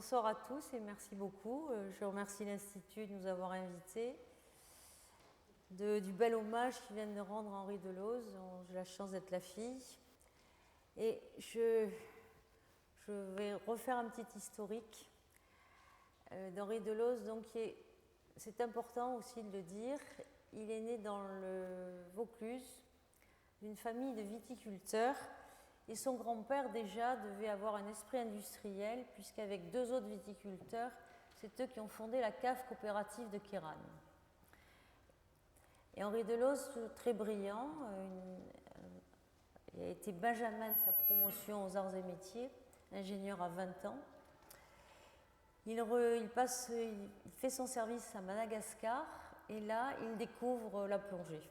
Bonsoir à tous et merci beaucoup. Je remercie l'Institut de nous avoir invités. Du bel hommage qu'ils viennent de rendre à Henri Deleuze, dont j'ai la chance d'être la fille. Et je vais refaire un petit historique d'Henri Deleuze. Donc, c'est important aussi de le dire, il est né dans le Vaucluse, d'une famille de viticulteurs. Et son grand-père, déjà, devait avoir un esprit industriel, puisqu'avec deux autres viticulteurs, c'est eux qui ont fondé la cave coopérative de Kéran. Et Henri Deleuze, très brillant, il a été benjamin de sa promotion aux arts et métiers, ingénieur à 20 ans. Il fait son service à Madagascar, et là, il découvre la plongée.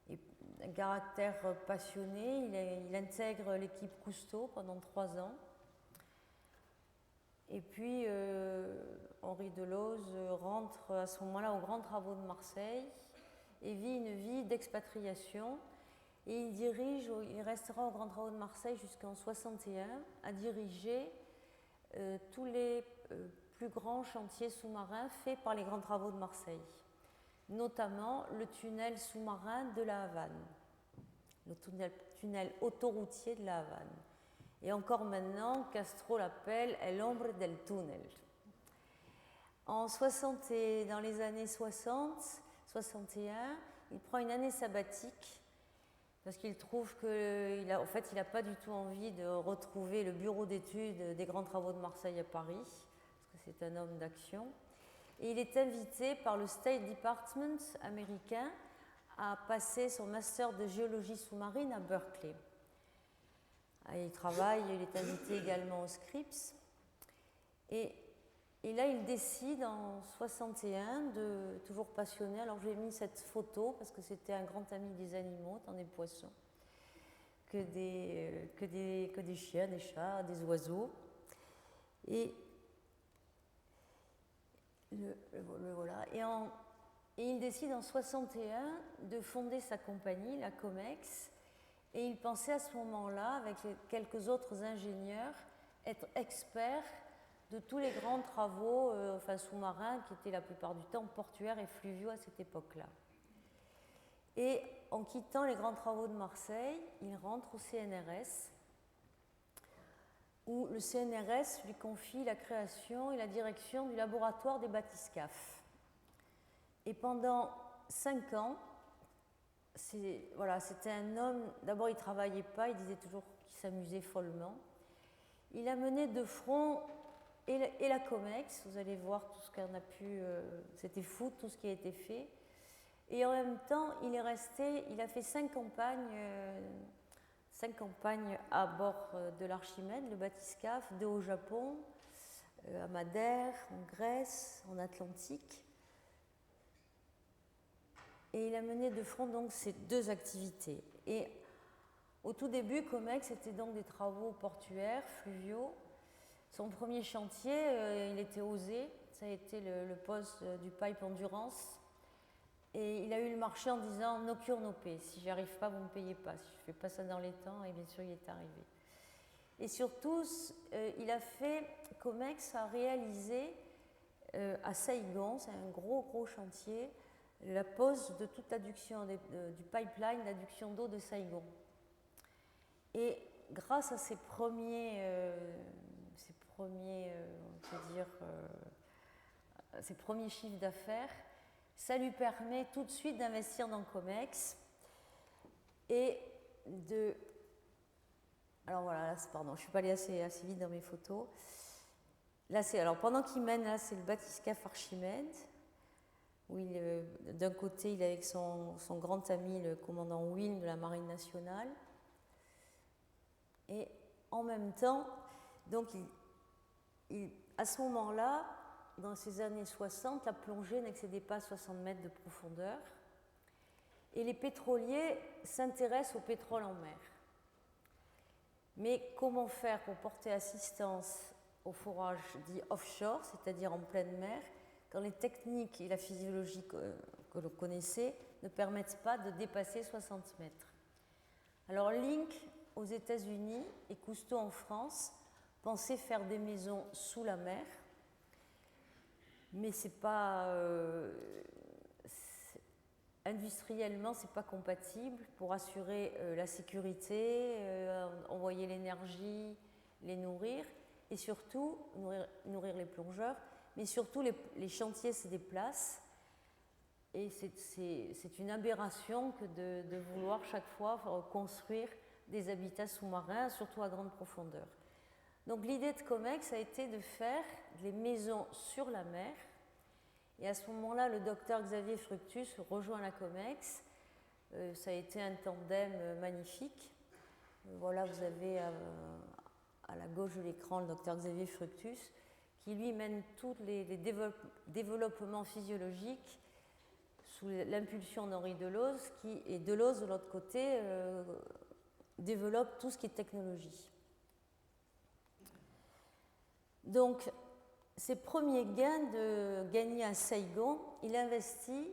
Et un caractère passionné, il intègre l'équipe Cousteau pendant 3 ans. Et puis, Henri Deleuze rentre à ce moment-là aux Grands Travaux de Marseille et vit une vie d'expatriation. Et il restera aux Grands Travaux de Marseille jusqu'en 61 à diriger tous les plus grands chantiers sous-marins faits par les Grands Travaux de Marseille, notamment le tunnel sous-marin de la Havane, le tunnel autoroutier de la Havane. Et encore maintenant, Castro l'appelle El hombre del túnel. Dans les années 60, 61, il prend une année sabbatique parce qu'il trouve qu'il n'a pas du tout envie de retrouver le bureau d'études des Grands Travaux de Marseille à Paris, parce que c'est un homme d'action. Et il est invité par le State Department américain à passer son master de géologie sous-marine à Berkeley. Il est invité également au Scripps. Et là, il décide en 61, toujours passionné, alors j'ai mis cette photo parce que c'était un grand ami des animaux, tant des poissons, que des chiens, des chats, des oiseaux. Et voilà. Et il décide en 61 de fonder sa compagnie, la Comex, et il pensait à ce moment-là, avec quelques autres ingénieurs, être expert de tous les grands travaux sous-marins qui étaient la plupart du temps portuaires et fluviaux à cette époque-là. Et en quittant les Grands Travaux de Marseille, il rentre au CNRS, où le CNRS lui confie la création et la direction du laboratoire des bathyscaphes. Et pendant 5 ans, c'était un homme, d'abord il ne travaillait pas, il disait toujours qu'il s'amusait follement. Il a mené de front et la Comex, vous allez voir tout ce qu'on a pu, c'était fou tout ce qui a été fait. Et en même temps, il a fait 5 campagnes à bord de l'Archimède, le bathyscaphe, 2 au Japon, à Madère, en Grèce, en Atlantique. Et il a mené de front donc ces 2 activités. Et au tout début, Comex était donc des travaux portuaires, fluviaux. Son premier chantier, il était osé, ça a été le poste du pipe Endurance. Et il a eu le marché en disant « no cure, no pay ». Si j'y arrive pas, vous ne me payez pas. Si je ne fais pas ça dans les temps, et bien sûr, il est arrivé. Et surtout, Comex a réalisé à Saigon, c'est un gros chantier, la pose de toute l'adduction du pipeline d'adduction d'eau de Saigon. Et grâce à ces premiers chiffres d'affaires, ça lui permet tout de suite d'investir dans Comex et alors voilà, pardon, je ne suis pas allée assez vite dans mes photos. Là, pendant qu'il mène, là, c'est le bathyscaphe Archimède, où d'un côté, il est avec son grand ami, le commandant Wilm de la Marine nationale. Et en même temps, donc, à ce moment-là, dans ces années 60, la plongée n'excédait pas 60 mètres de profondeur. Et les pétroliers s'intéressent au pétrole en mer. Mais comment faire pour porter assistance au forage dit offshore, c'est-à-dire en pleine mer, quand les techniques et la physiologie que l'on connaissait ne permettent pas de dépasser 60 mètres. Alors Link aux États-Unis et Cousteau en France pensait faire des maisons sous la mer, mais c'est pas industriellement, c'est pas compatible pour assurer la sécurité, envoyer l'énergie, les nourrir, et surtout nourrir les plongeurs, mais surtout les chantiers se déplacent. Et c'est une aberration que de vouloir chaque fois construire des habitats sous-marins, surtout à grande profondeur. Donc l'idée de COMEX a été de faire des maisons sur la mer. Et à ce moment-là, le docteur Xavier Fructus rejoint la COMEX. Ça a été un tandem magnifique. Voilà, vous avez à la gauche de l'écran le docteur Xavier Fructus, qui lui mène tous les développements physiologiques sous l'impulsion d'Henri Deleuze, et Deleuze, de l'autre côté, développe tout ce qui est technologie. Donc, ses premiers gains de gagner à Saigon, il investit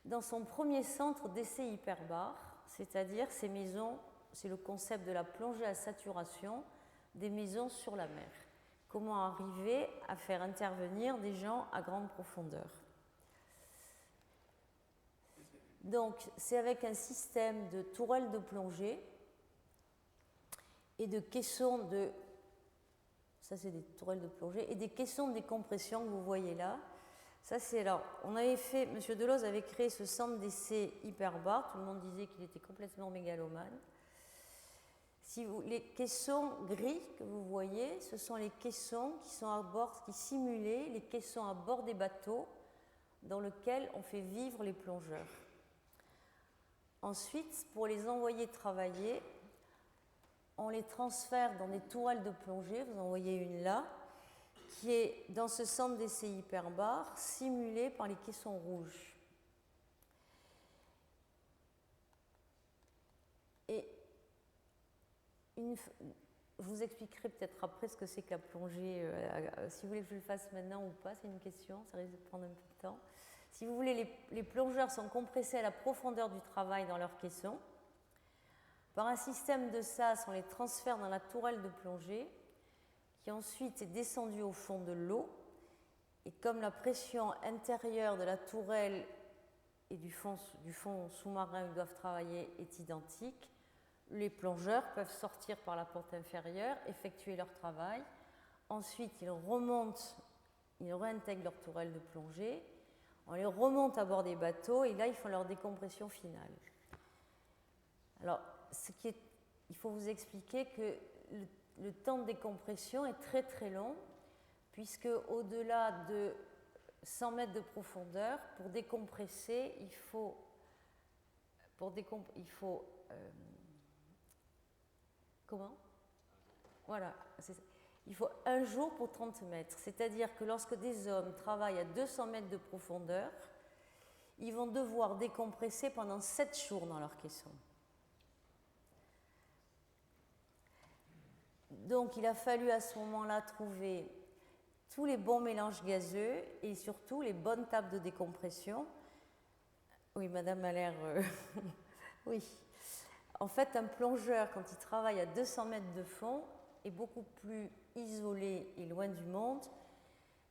dans son premier centre d'essai hyperbare, c'est-à-dire ces maisons, c'est le concept de la plongée à saturation, des maisons sur la mer. Comment arriver à faire intervenir des gens à grande profondeur. Donc, c'est avec un système de tourelles de plongée et de caissons de... Ça, c'est des tourelles de plongée et des caissons de décompression que vous voyez là. Ça, c'est alors... On avait fait... M. Deleuze avait créé ce centre d'essai hyperbare. Tout le monde disait qu'il était complètement mégalomane. Les caissons gris que vous voyez, ce sont les caissons qui sont à bord, qui simulaient les caissons à bord des bateaux dans lesquels on fait vivre les plongeurs. Ensuite, pour les envoyer travailler, on les transfère dans des tourelles de plongée, vous en voyez une là, qui est dans ce centre d'essai hyperbare, simulée par les caissons rouges. Et je vous expliquerai peut-être après ce que c'est que la plongée, si vous voulez que je le fasse maintenant ou pas, c'est une question, ça risque de prendre un peu de temps. Si vous voulez, les plongeurs sont compressés à la profondeur du travail dans leur caisson. Par un système de sas, on les transfère dans la tourelle de plongée, qui ensuite est descendue au fond de l'eau. Et comme la pression intérieure de la tourelle et du fond sous-marin où ils doivent travailler est identique, les plongeurs peuvent sortir par la porte inférieure, effectuer leur travail. Ensuite, ils remontent, ils réintègrent leur tourelle de plongée. On les remonte à bord des bateaux et là, ils font leur décompression finale. Alors, il faut vous expliquer que le temps de décompression est très très long, puisque au-delà de 100 mètres de profondeur, pour décompresser, il faut comment ? Voilà, c'est ça. Il faut 1 jour pour 30 mètres. C'est-à-dire que lorsque des hommes travaillent à 200 mètres de profondeur, ils vont devoir décompresser pendant 7 jours dans leur caisson. Donc il a fallu à ce moment-là trouver tous les bons mélanges gazeux et surtout les bonnes tables de décompression. Oui, madame a l'air... oui. En fait, un plongeur, quand il travaille à 200 mètres de fond, est beaucoup plus isolé et loin du monde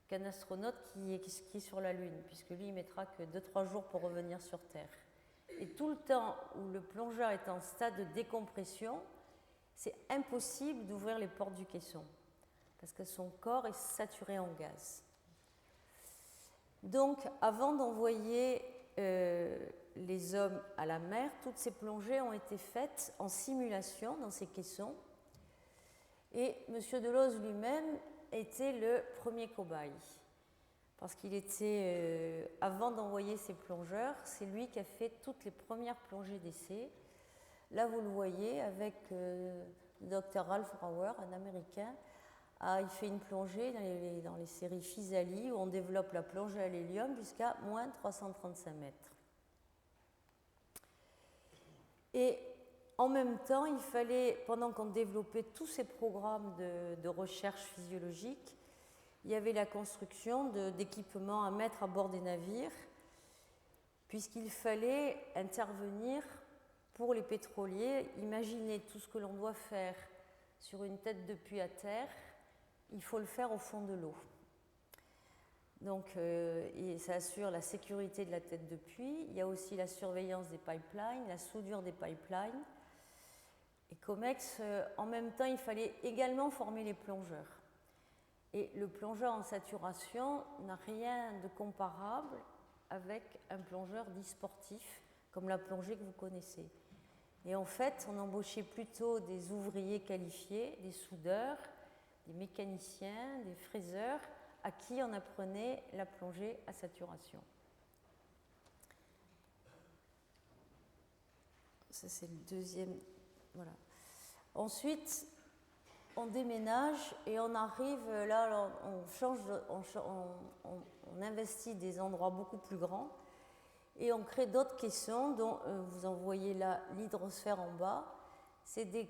qu'un astronaute qui est sur la Lune, puisque lui, il mettra que 2-3 jours pour revenir sur Terre. Et tout le temps où le plongeur est en stade de décompression, c'est impossible d'ouvrir les portes du caisson, parce que son corps est saturé en gaz. Donc, avant d'envoyer les hommes à la mer, toutes ces plongées ont été faites en simulation dans ces caissons. Et M. Deleuze lui-même était le premier cobaye. Parce qu'il était, avant d'envoyer ses plongeurs, c'est lui qui a fait toutes les premières plongées d'essai. Là, vous le voyez avec le Dr. Ralph Brower, un Américain. Il fait une plongée dans les séries Physalie, où on développe la plongée à l'hélium jusqu'à moins 335 mètres. Et en même temps, il fallait, pendant qu'on développait tous ces programmes de recherche physiologique, il y avait la construction d'équipements à mettre à bord des navires, puisqu'il fallait intervenir pour les pétroliers. Imaginez tout ce que l'on doit faire sur une tête de puits à terre, il faut le faire au fond de l'eau. Donc, et ça assure la sécurité de la tête de puits. Il y a aussi la surveillance des pipelines, la soudure des pipelines. Et COMEX, en même temps, il fallait également former les plongeurs. Et le plongeur en saturation n'a rien de comparable avec un plongeur dit sportif, comme la plongée que vous connaissez. Et en fait, on embauchait plutôt des ouvriers qualifiés, des soudeurs, des mécaniciens, des fraiseurs, à qui on apprenait la plongée à saturation. Ça, c'est le deuxième. Voilà. Ensuite, on déménage et on arrive, là, on investit des endroits beaucoup plus grands et on crée d'autres caissons dont vous en voyez là l'hydrosphère en bas. C'est des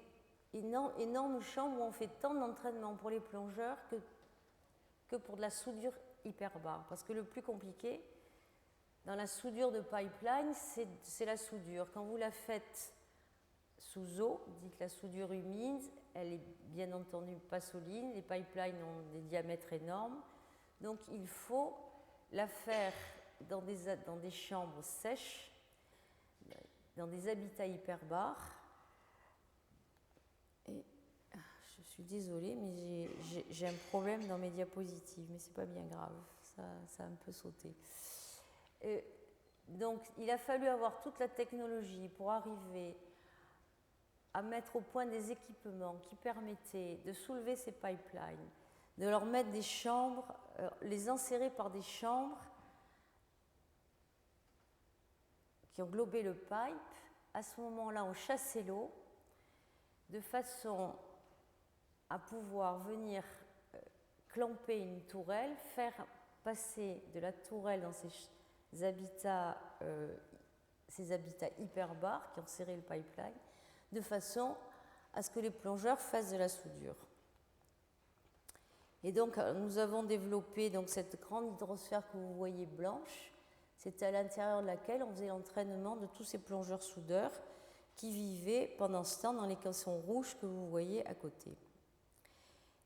énormes chambres où on fait tant d'entraînement pour les plongeurs que pour de la soudure hyperbare. Parce que le plus compliqué, dans la soudure de pipeline, c'est la soudure. Quand vous la faites sous eau, dites la soudure humide, elle est bien entendu pas solide, les pipelines ont des diamètres énormes, donc il faut la faire dans des chambres sèches, dans des habitats hyperbares. Et je suis désolée, mais j'ai un problème dans mes diapositives, mais c'est pas bien grave, ça a un peu sauté. Donc il a fallu avoir toute la technologie pour arriver à mettre au point des équipements qui permettaient de soulever ces pipelines, de leur mettre des chambres, les enserrer par des chambres qui englobaient le pipe. À ce moment-là, on chassait l'eau de façon à pouvoir venir clamper une tourelle, faire passer de la tourelle dans ces habitats hyperbares qui ont serré le pipeline, de façon à ce que les plongeurs fassent de la soudure. Et donc, nous avons développé donc, cette grande hydrosphère que vous voyez blanche. C'était à l'intérieur de laquelle on faisait l'entraînement de tous ces plongeurs soudeurs qui vivaient pendant ce temps dans les caissons rouges que vous voyez à côté.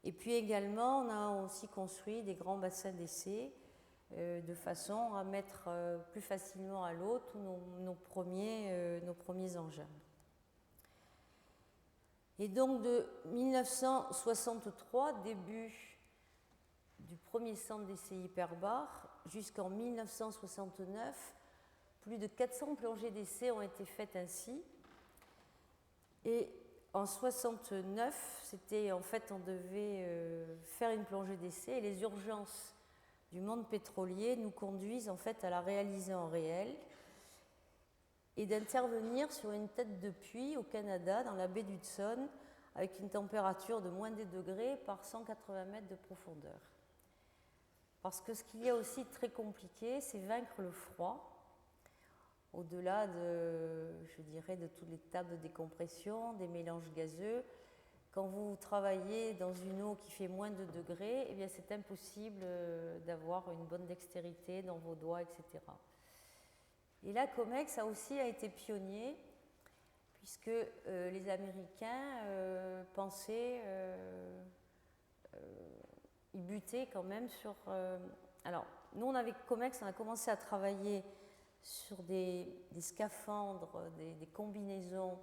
Et puis également, on a aussi construit des grands bassins d'essai de façon à mettre plus facilement à l'eau tous nos premiers engins. Et donc de 1963, début du premier centre d'essai hyperbare, jusqu'en 1969, plus de 400 plongées d'essai ont été faites ainsi. Et en 69, c'était en fait, on devait faire une plongée d'essai et les urgences du monde pétrolier nous conduisent en fait à la réaliser en réel et d'intervenir sur une tête de puits au Canada, dans la baie d'Hudson, avec une température de moins 2 degrés par 180 mètres de profondeur. Parce que ce qu'il y a aussi de très compliqué, c'est vaincre le froid, au-delà je dirais, de toutes les tables de décompression, des mélanges gazeux. Quand vous travaillez dans une eau qui fait moins de 2 degrés, eh bien c'est impossible d'avoir une bonne dextérité dans vos doigts, etc. Et là, COMEX a été pionnier, puisque les Américains pensaient, ils butaient quand même sur... alors, nous, avec COMEX, on a commencé à travailler sur des scaphandres, des combinaisons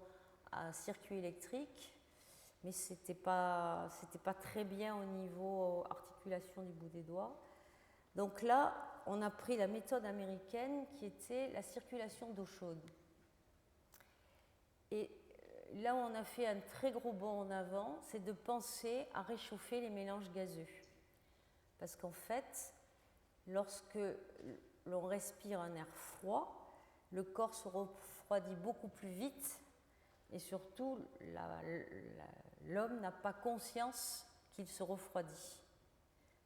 à circuit électrique, mais ce n'était pas très bien au niveau articulation du bout des doigts. Donc là, on a pris la méthode américaine qui était la circulation d'eau chaude. Et là où on a fait un très gros bond en avant, c'est de penser à réchauffer les mélanges gazeux. Parce qu'en fait, lorsque l'on respire un air froid, le corps se refroidit beaucoup plus vite et surtout, l'homme n'a pas conscience qu'il se refroidit.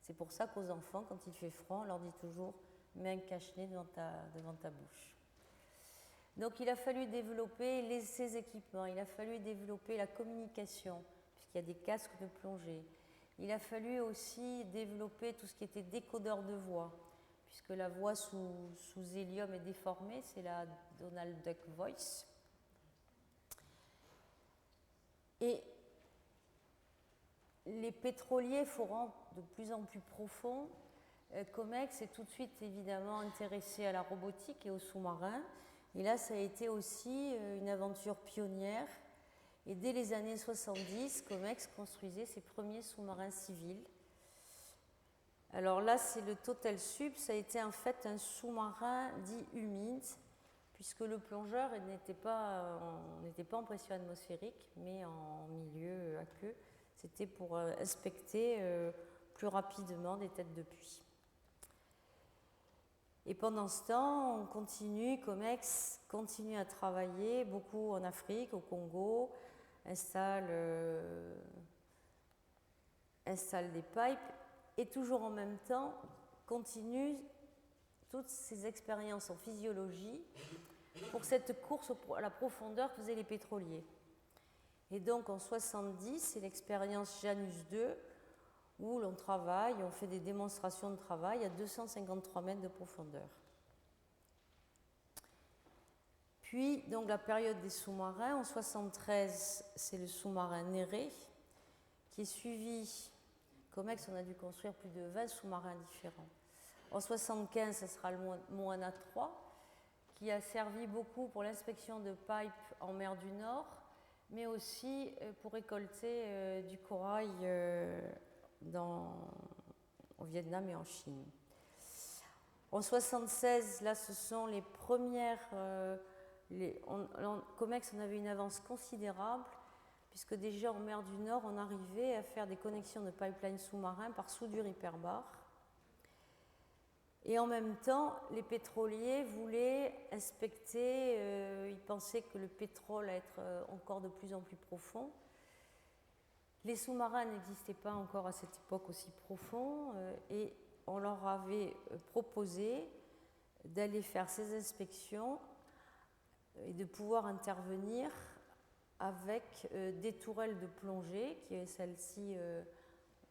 C'est pour ça qu'aux enfants, quand il fait froid, on leur dit toujours « mets un cache-nez devant ta bouche ». Donc il a fallu développer ces équipements, il a fallu développer la communication, puisqu'il y a des casques de plongée. Il a fallu aussi développer tout ce qui était décodeur de voix, puisque la voix sous hélium est déformée, c'est la Donald Duck Voice. Et les pétroliers forant de plus en plus profond, Comex est tout de suite évidemment intéressé à la robotique et aux sous-marins. Et là, ça a été aussi une aventure pionnière. Et dès les années 70, Comex construisait ses premiers sous-marins civils. Alors là, c'est le Total Sub. Ça a été en fait un sous-marin dit humide, puisque le plongeur n'était pas en pression atmosphérique, mais en milieu aqueux. C'était pour inspecter plus rapidement des têtes de puits. Et pendant ce temps, Comex continue à travailler beaucoup en Afrique, au Congo, installe des pipes et toujours en même temps continue toutes ses expériences en physiologie pour cette course à la profondeur que faisaient les pétroliers. Et donc en 70, c'est l'expérience Janus 2 où l'on travaille, on fait des démonstrations de travail à 253 mètres de profondeur. Puis, donc la période des sous-marins, en 73, c'est le sous-marin Néré, qui est suivi, Comex, on a dû construire plus de 20 sous-marins différents. En 75, ce sera le Moana 3, qui a servi beaucoup pour l'inspection de pipes en mer du Nord, mais aussi pour récolter du corail au Vietnam et en Chine. En 76, là, ce sont les premières... Comex, on avait une avance considérable, puisque déjà en mer du Nord, on arrivait à faire des connexions de pipelines sous-marins par soudure hyperbare. Et en même temps, les pétroliers voulaient inspecter, ils pensaient que le pétrole allait être encore de plus en plus profond. Les sous-marins n'existaient pas encore à cette époque aussi profonds et on leur avait proposé d'aller faire ces inspections et de pouvoir intervenir avec des tourelles de plongée, qui celles-ci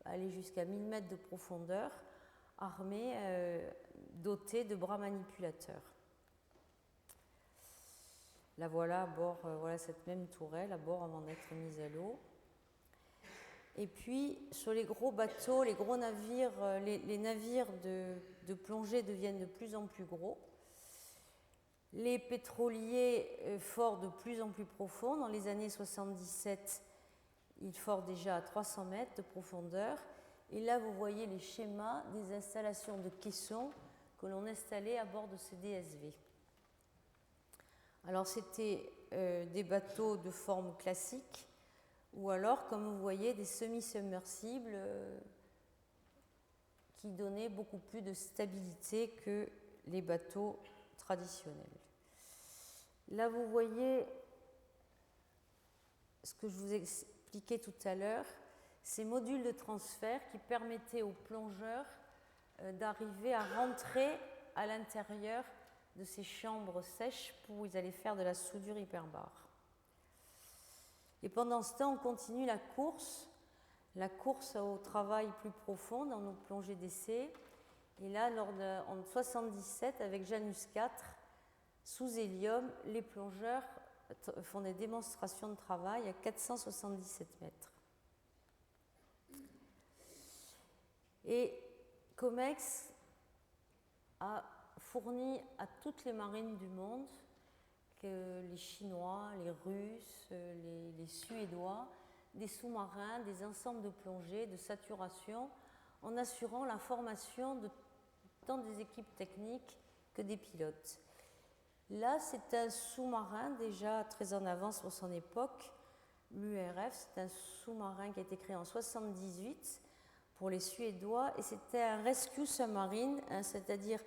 allaient jusqu'à 1000 mètres de profondeur, armées, dotées de bras manipulateurs. La voilà à bord, voilà cette même tourelle à bord avant d'être mise à l'eau. Et puis, sur les gros bateaux, les gros navires, les navires de plongée deviennent de plus en plus gros. Les pétroliers forent de plus en plus profond. Dans les années 77, ils forent déjà à 300 mètres de profondeur. Et là, vous voyez les schémas des installations de caissons que l'on installait à bord de ces DSV. Alors, c'était des bateaux de forme classique, ou alors, comme vous voyez, des semi-submersibles qui donnaient beaucoup plus de stabilité que les bateaux traditionnels. Là, vous voyez ce que je vous expliquais tout à l'heure, ces modules de transfert qui permettaient aux plongeurs d'arriver à rentrer à l'intérieur de ces chambres sèches où ils allaient faire de la soudure hyperbare. Et pendant ce temps, on continue la course au travail plus profond dans nos plongées d'essai. Et là, en 1977, avec Janus 4, sous hélium, les plongeurs font des démonstrations de travail à 477 mètres. Et Comex a fourni à toutes les marines du monde, que les Chinois, les Russes, les Suédois, des sous-marins, des ensembles de plongée, de saturation, en assurant la formation de tant des équipes techniques que des pilotes. Là, c'est un sous-marin déjà très en avance pour son époque. L'URF, c'est un sous-marin qui a été créé en 1978 pour les Suédois et c'était un rescue submarine, c'est-à-dire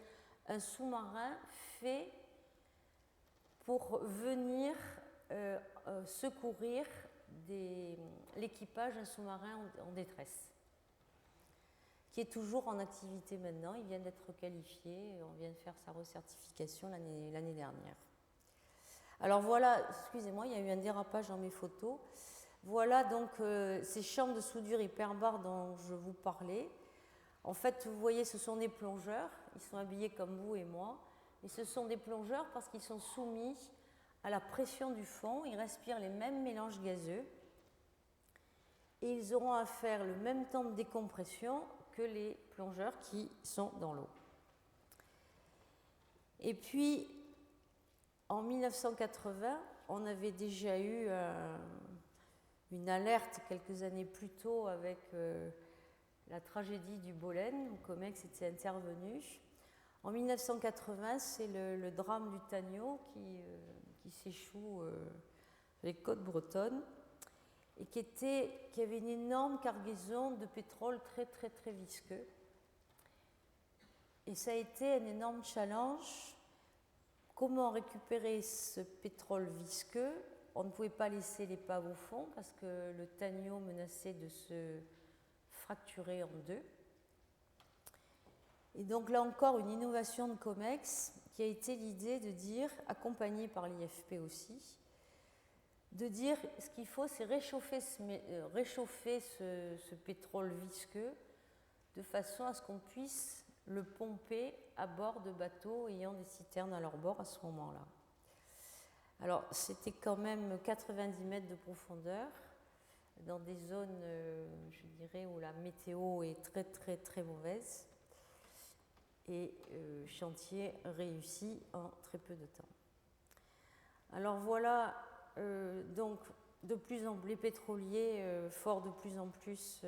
un sous-marin fait pour venir secourir l'équipage d'un sous-marin en détresse, qui est toujours en activité maintenant. Il vient d'être qualifié, on vient de faire sa recertification l'année dernière. Alors voilà, excusez-moi, il y a eu un dérapage dans mes photos. Voilà donc ces chambres de soudure hyperbare dont je vous parlais. En fait, vous voyez, ce sont des plongeurs, ils sont habillés comme vous et moi, mais ce sont des plongeurs parce qu'ils sont soumis à la pression du fond, ils respirent les mêmes mélanges gazeux. et ils auront à faire le même temps de décompression que les plongeurs qui sont dans l'eau. Et puis, en 1980, on avait déjà eu une alerte quelques années plus tôt avec la tragédie du Bolène, où Comex était intervenu. En 1980, c'est le drame du Tagno qui s'échoue les côtes bretonnes et qui avait une énorme cargaison de pétrole très très très visqueux. Et ça a été un énorme challenge. Comment récupérer ce pétrole visqueux? On ne pouvait pas laisser l'épave au fond parce que le Tagno menaçait de se fracturer en deux. Et donc là encore, une innovation de Comex qui a été l'idée de dire, accompagnée par l'IFP aussi, de dire ce qu'il faut, c'est réchauffer ce pétrole visqueux de façon à ce qu'on puisse le pomper à bord de bateaux ayant des citernes à leur bord à ce moment-là. Alors, c'était quand même 90 mètres de profondeur, dans des zones, je dirais, où la météo est très, très, très mauvaise. Et chantier réussi en très peu de temps. Alors voilà, donc, de plus en plus, les pétroliers forts de plus en plus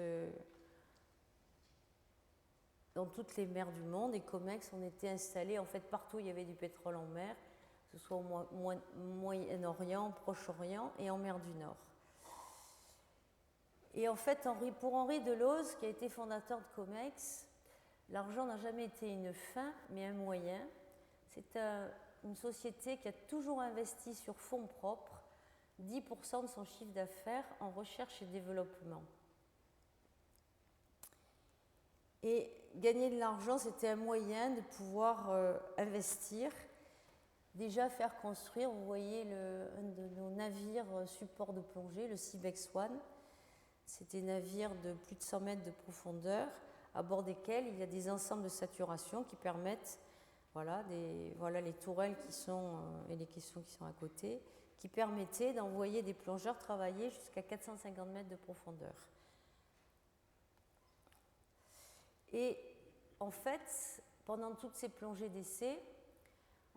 dans toutes les mers du monde, et Comex ont été installés en fait partout où il y avait du pétrole en mer, que ce soit au Moyen-Orient, Proche-Orient et en mer du Nord. Et en fait, pour Henri Deleuze, qui a été fondateur de Comex, l'argent n'a jamais été une fin, mais un moyen. C'est une société qui a toujours investi sur fonds propres 10% de son chiffre d'affaires en recherche et développement. Et gagner de l'argent, c'était un moyen de pouvoir investir, déjà faire construire, vous voyez, un de nos navires support de plongée, le Cibex One. C'est des navires de plus de 100 mètres de profondeur, à bord desquels il y a des ensembles de saturation qui permettent, voilà les tourelles qui sont, et les caissons qui sont à côté, qui permettaient d'envoyer des plongeurs travailler jusqu'à 450 mètres de profondeur. Et en fait, pendant toutes ces plongées d'essai,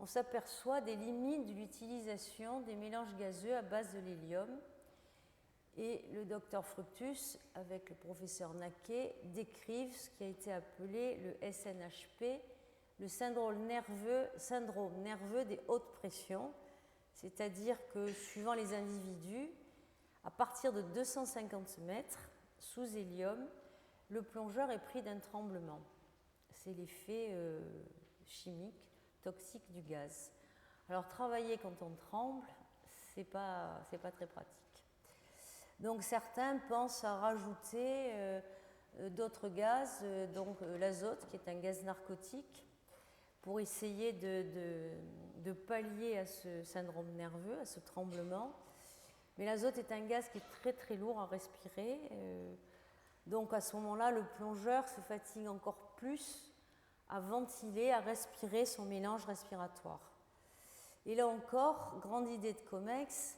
on s'aperçoit des limites de l'utilisation des mélanges gazeux à base de l'hélium. Et le docteur Fructus, avec le professeur Naquet, décrivent ce qui a été appelé le SNHP, le syndrome nerveux des hautes pressions, c'est-à-dire que suivant les individus, à partir de 250 mètres sous hélium, le plongeur est pris d'un tremblement. C'est l'effet chimique, toxique du gaz. Alors travailler quand on tremble, c'est pas très pratique. Donc certains pensent à rajouter d'autres gaz, donc l'azote qui est un gaz narcotique, pour essayer de pallier à ce syndrome nerveux, à ce tremblement. Mais l'azote est un gaz qui est très très lourd à respirer. Donc à ce moment-là, le plongeur se fatigue encore plus à ventiler, à respirer son mélange respiratoire. Et là encore, grande idée de Comex,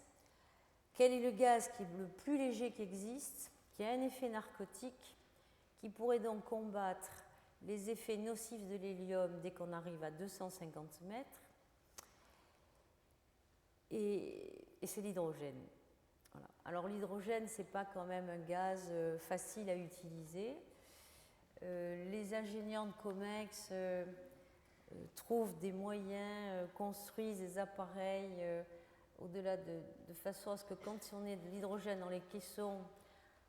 quel est le gaz qui est le plus léger qui existe, qui a un effet narcotique, qui pourrait donc combattre les effets nocifs de l'hélium dès qu'on arrive à 250 mètres, et c'est l'hydrogène. Voilà. Alors l'hydrogène, ce n'est pas quand même un gaz facile à utiliser. Les ingénieurs de Comex trouvent des moyens, construisent des appareils au-delà de façon à ce que quand on ait de l'hydrogène dans les caissons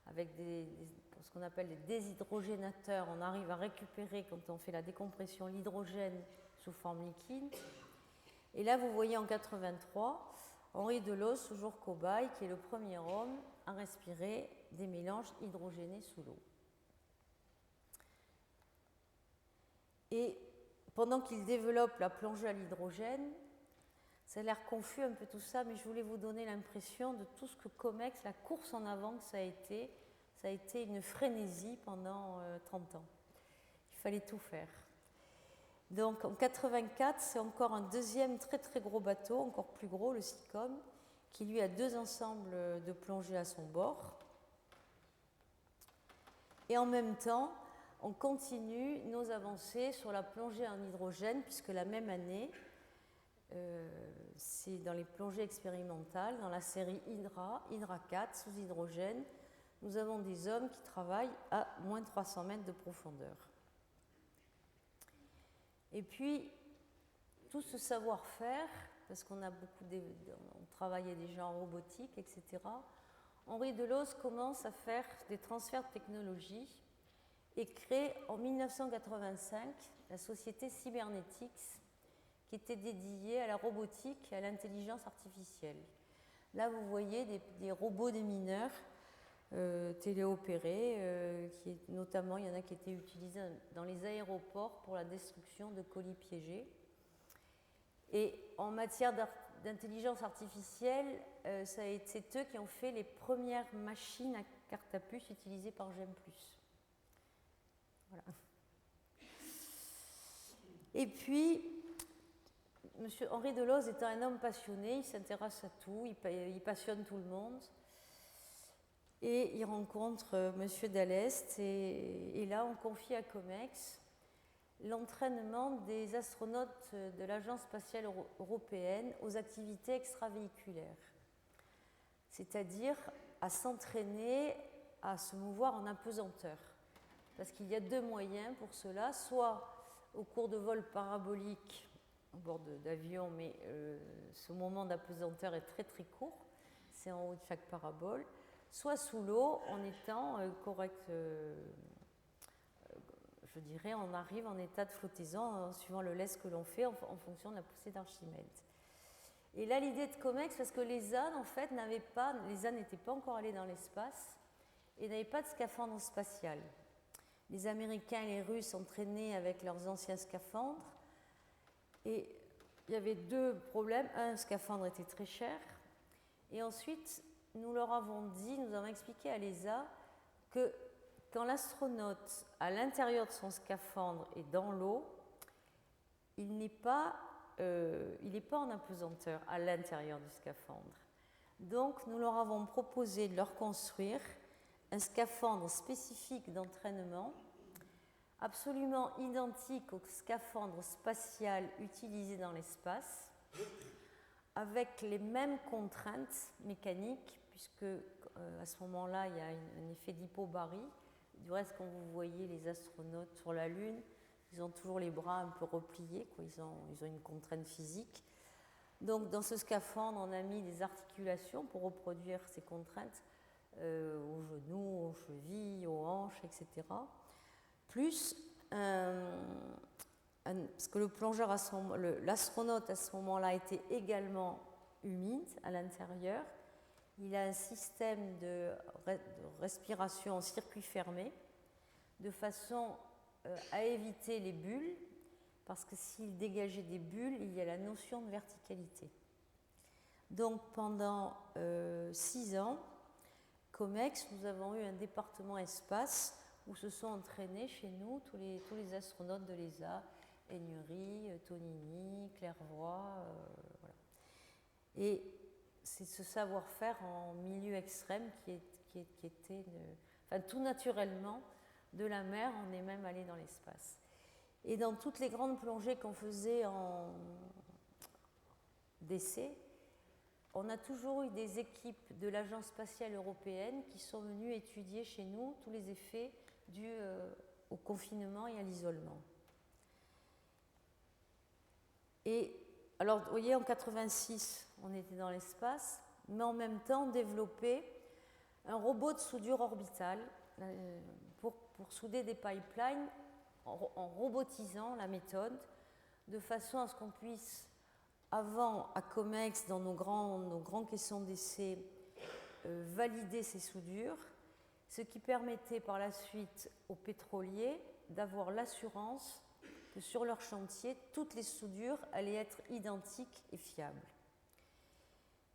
avec ce qu'on appelle des déshydrogénateurs, on arrive à récupérer, quand on fait la décompression, l'hydrogène sous forme liquide. Et là, vous voyez en 83, Henri Deleuze, toujours cobaye, qui est le premier homme à respirer des mélanges hydrogénés sous l'eau. Et pendant qu'il développe la plongée à l'hydrogène, ça a l'air confus un peu tout ça, mais je voulais vous donner l'impression de tout ce que Comex, la course en avant que ça a été une frénésie pendant 30 ans. Il fallait tout faire. Donc en 84, c'est encore un deuxième très très gros bateau, encore plus gros, le Seacom, qui lui a 2 ensembles de plongée à son bord. Et en même temps, on continue nos avancées sur la plongée en hydrogène, puisque la même année, c'est dans les plongées expérimentales, dans la série Hydra 4, sous hydrogène, nous avons des hommes qui travaillent à moins 300 mètres de profondeur. Et puis, tout ce savoir-faire, parce qu'on a on travaillait déjà en robotique, etc., Henri Delooz commence à faire des transferts de technologie et crée en 1985 la société Cybernetics, qui était dédiée à la robotique et à l'intelligence artificielle. Là, vous voyez des robots démineurs téléopérés, notamment, il y en a qui étaient utilisés dans les aéroports pour la destruction de colis piégés. Et en matière d'intelligence artificielle, c'est eux qui ont fait les premières machines à carte à puce utilisées par GEM+. Voilà. Et puis, M. Henri Delooz étant un homme passionné, il s'intéresse à tout, il passionne tout le monde. Et il rencontre M. Dallest, et là, on confie à COMEX l'entraînement des astronautes de l'Agence spatiale européenne aux activités extravéhiculaires, c'est-à-dire à s'entraîner à se mouvoir en apesanteur. Parce qu'il y a deux moyens pour cela, soit au cours de vols paraboliques à bord d'avion, mais ce moment d'apesanteur est très très court, c'est en haut de chaque parabole, soit sous l'eau en étant correct, je dirais, on arrive en état de flottaison suivant le LES que l'on fait en fonction de la poussée d'Archimède. Et là, l'idée de COMEX, parce que l'ESA, en fait, l'ESA n'était pas encore allé dans l'espace et n'avait pas de scaphandre spatial. Les Américains et les Russes entraînaient avec leurs anciens scaphandres. Et il y avait deux problèmes. Un, le scaphandre était très cher. Et ensuite, nous avons expliqué à l'ESA que quand l'astronaute, à l'intérieur de son scaphandre et dans l'eau, il n'est pas en apesanteur à l'intérieur du scaphandre. Donc, nous leur avons proposé de leur construire un scaphandre spécifique d'entraînement, absolument identique au scaphandre spatial utilisé dans l'espace, avec les mêmes contraintes mécaniques, puisque à ce moment-là, il y a un effet d'hypobarie. Du reste, quand vous voyez les astronautes sur la Lune, ils ont toujours les bras un peu repliés, quoi. Ils ont une contrainte physique. Donc, dans ce scaphandre, on a mis des articulations pour reproduire ces contraintes aux genoux, aux chevilles, aux hanches, etc. Plus, parce que le plongeur, l'astronaute à ce moment-là était également humide à l'intérieur. Il a un système de respiration en circuit fermé, de façon à éviter les bulles, parce que s'il dégageait des bulles, il y a la notion de verticalité. Donc pendant 6 ans, COMEX, nous avons eu un département espace où se sont entraînés chez nous tous les astronautes de l'ESA, Egnery, Tonini, Clairvoy, voilà. Et c'est ce savoir-faire en milieu extrême qui était, tout naturellement, de la mer, on est même allé dans l'espace. Et dans toutes les grandes plongées qu'on faisait en d'essai, on a toujours eu des équipes de l'Agence spatiale européenne qui sont venues étudier chez nous tous les effets dus au confinement et à l'isolement. Et alors, vous voyez, en 86, on était dans l'espace, mais en même temps, on développait un robot de soudure orbitale pour souder des pipelines en robotisant la méthode, de façon à ce qu'on puisse, avant, à COMEX, dans nos grands caissons d'essai, valider ces soudures, ce qui permettait par la suite aux pétroliers d'avoir l'assurance que sur leur chantier, toutes les soudures allaient être identiques et fiables.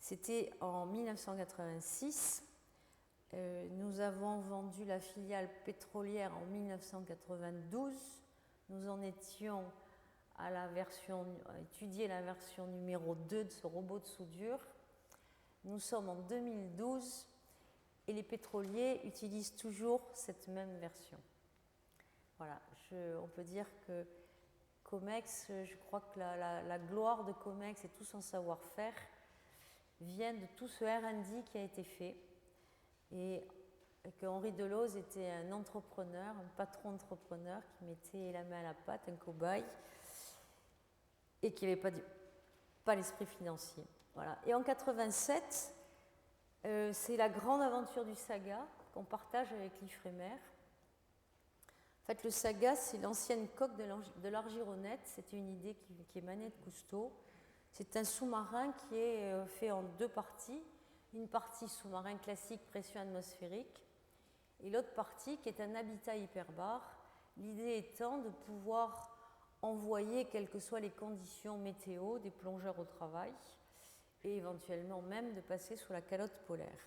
C'était en 1986. Nous avons vendu la filiale pétrolière en 1992. Nous en étions à étudier la version numéro 2 de ce robot de soudure. Nous sommes en 2012 et les pétroliers utilisent toujours cette même version. Voilà, on peut dire que Comex, je crois que la gloire de Comex et tout son savoir-faire vient de tout ce R&D qui a été fait, et que Henri Deleuze était un entrepreneur, un patron entrepreneur qui mettait la main à la pâte, un cobaye, et qui n'avait pas l'esprit financier. Voilà. Et en 87, c'est la grande aventure du Saga qu'on partage avec l'Ifremer. En fait, le Saga, c'est l'ancienne coque de l'Argironette. C'était une idée qui émanait de Cousteau. C'est un sous-marin qui est fait en deux parties. Une partie sous-marin classique, pression atmosphérique, et l'autre partie qui est un habitat hyperbare. L'idée étant de pouvoir envoyer, quelles que soient les conditions météo, des plongeurs au travail, et éventuellement même de passer sous la calotte polaire.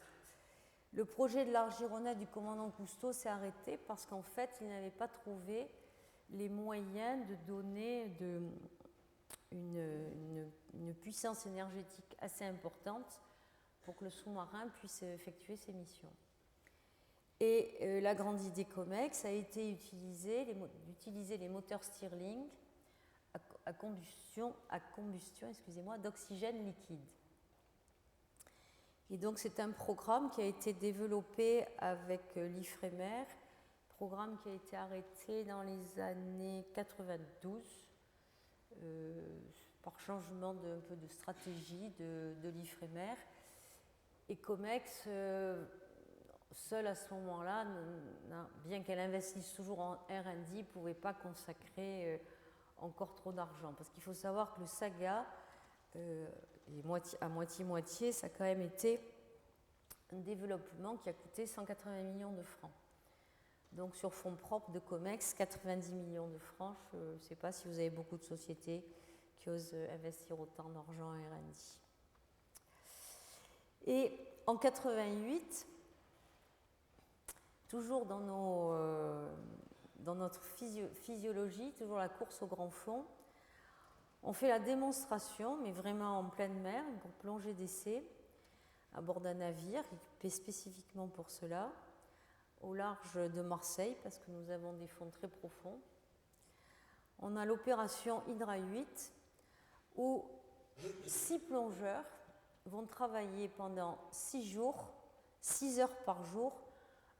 Le projet de l'Argironette du commandant Cousteau s'est arrêté parce qu'en fait, il n'avait pas trouvé les moyens de donner une puissance énergétique assez importante pour que le sous-marin puisse effectuer ses missions. Et la grande idée Comex a été d'utiliser les moteurs Stirling à combustion d'oxygène liquide. Et donc c'est un programme qui a été développé avec l'Ifremer, programme qui a été arrêté dans les années 92 par changement un peu de stratégie de l'Ifremer. Et Comex, seule à ce moment-là, bien qu'elle investisse toujours en R&D, ne pouvait pas consacrer encore trop d'argent. Parce qu'il faut savoir que le Saga, à moitié-moitié, ça a quand même été un développement qui a coûté 180 millions de francs. Donc sur fonds propres de Comex, 90 millions de francs. Je ne sais pas si vous avez beaucoup de sociétés qui osent investir autant d'argent en R&D. Et en 88, toujours dans notre physiologie, toujours la course au grand fond, on fait la démonstration, mais vraiment en pleine mer, une plongée d'essai, à bord d'un navire équipé spécifiquement pour cela, au large de Marseille, parce que nous avons des fonds très profonds. On a l'opération Hydra 8, où 6 plongeurs vont travailler pendant 6 jours, 6 heures par jour,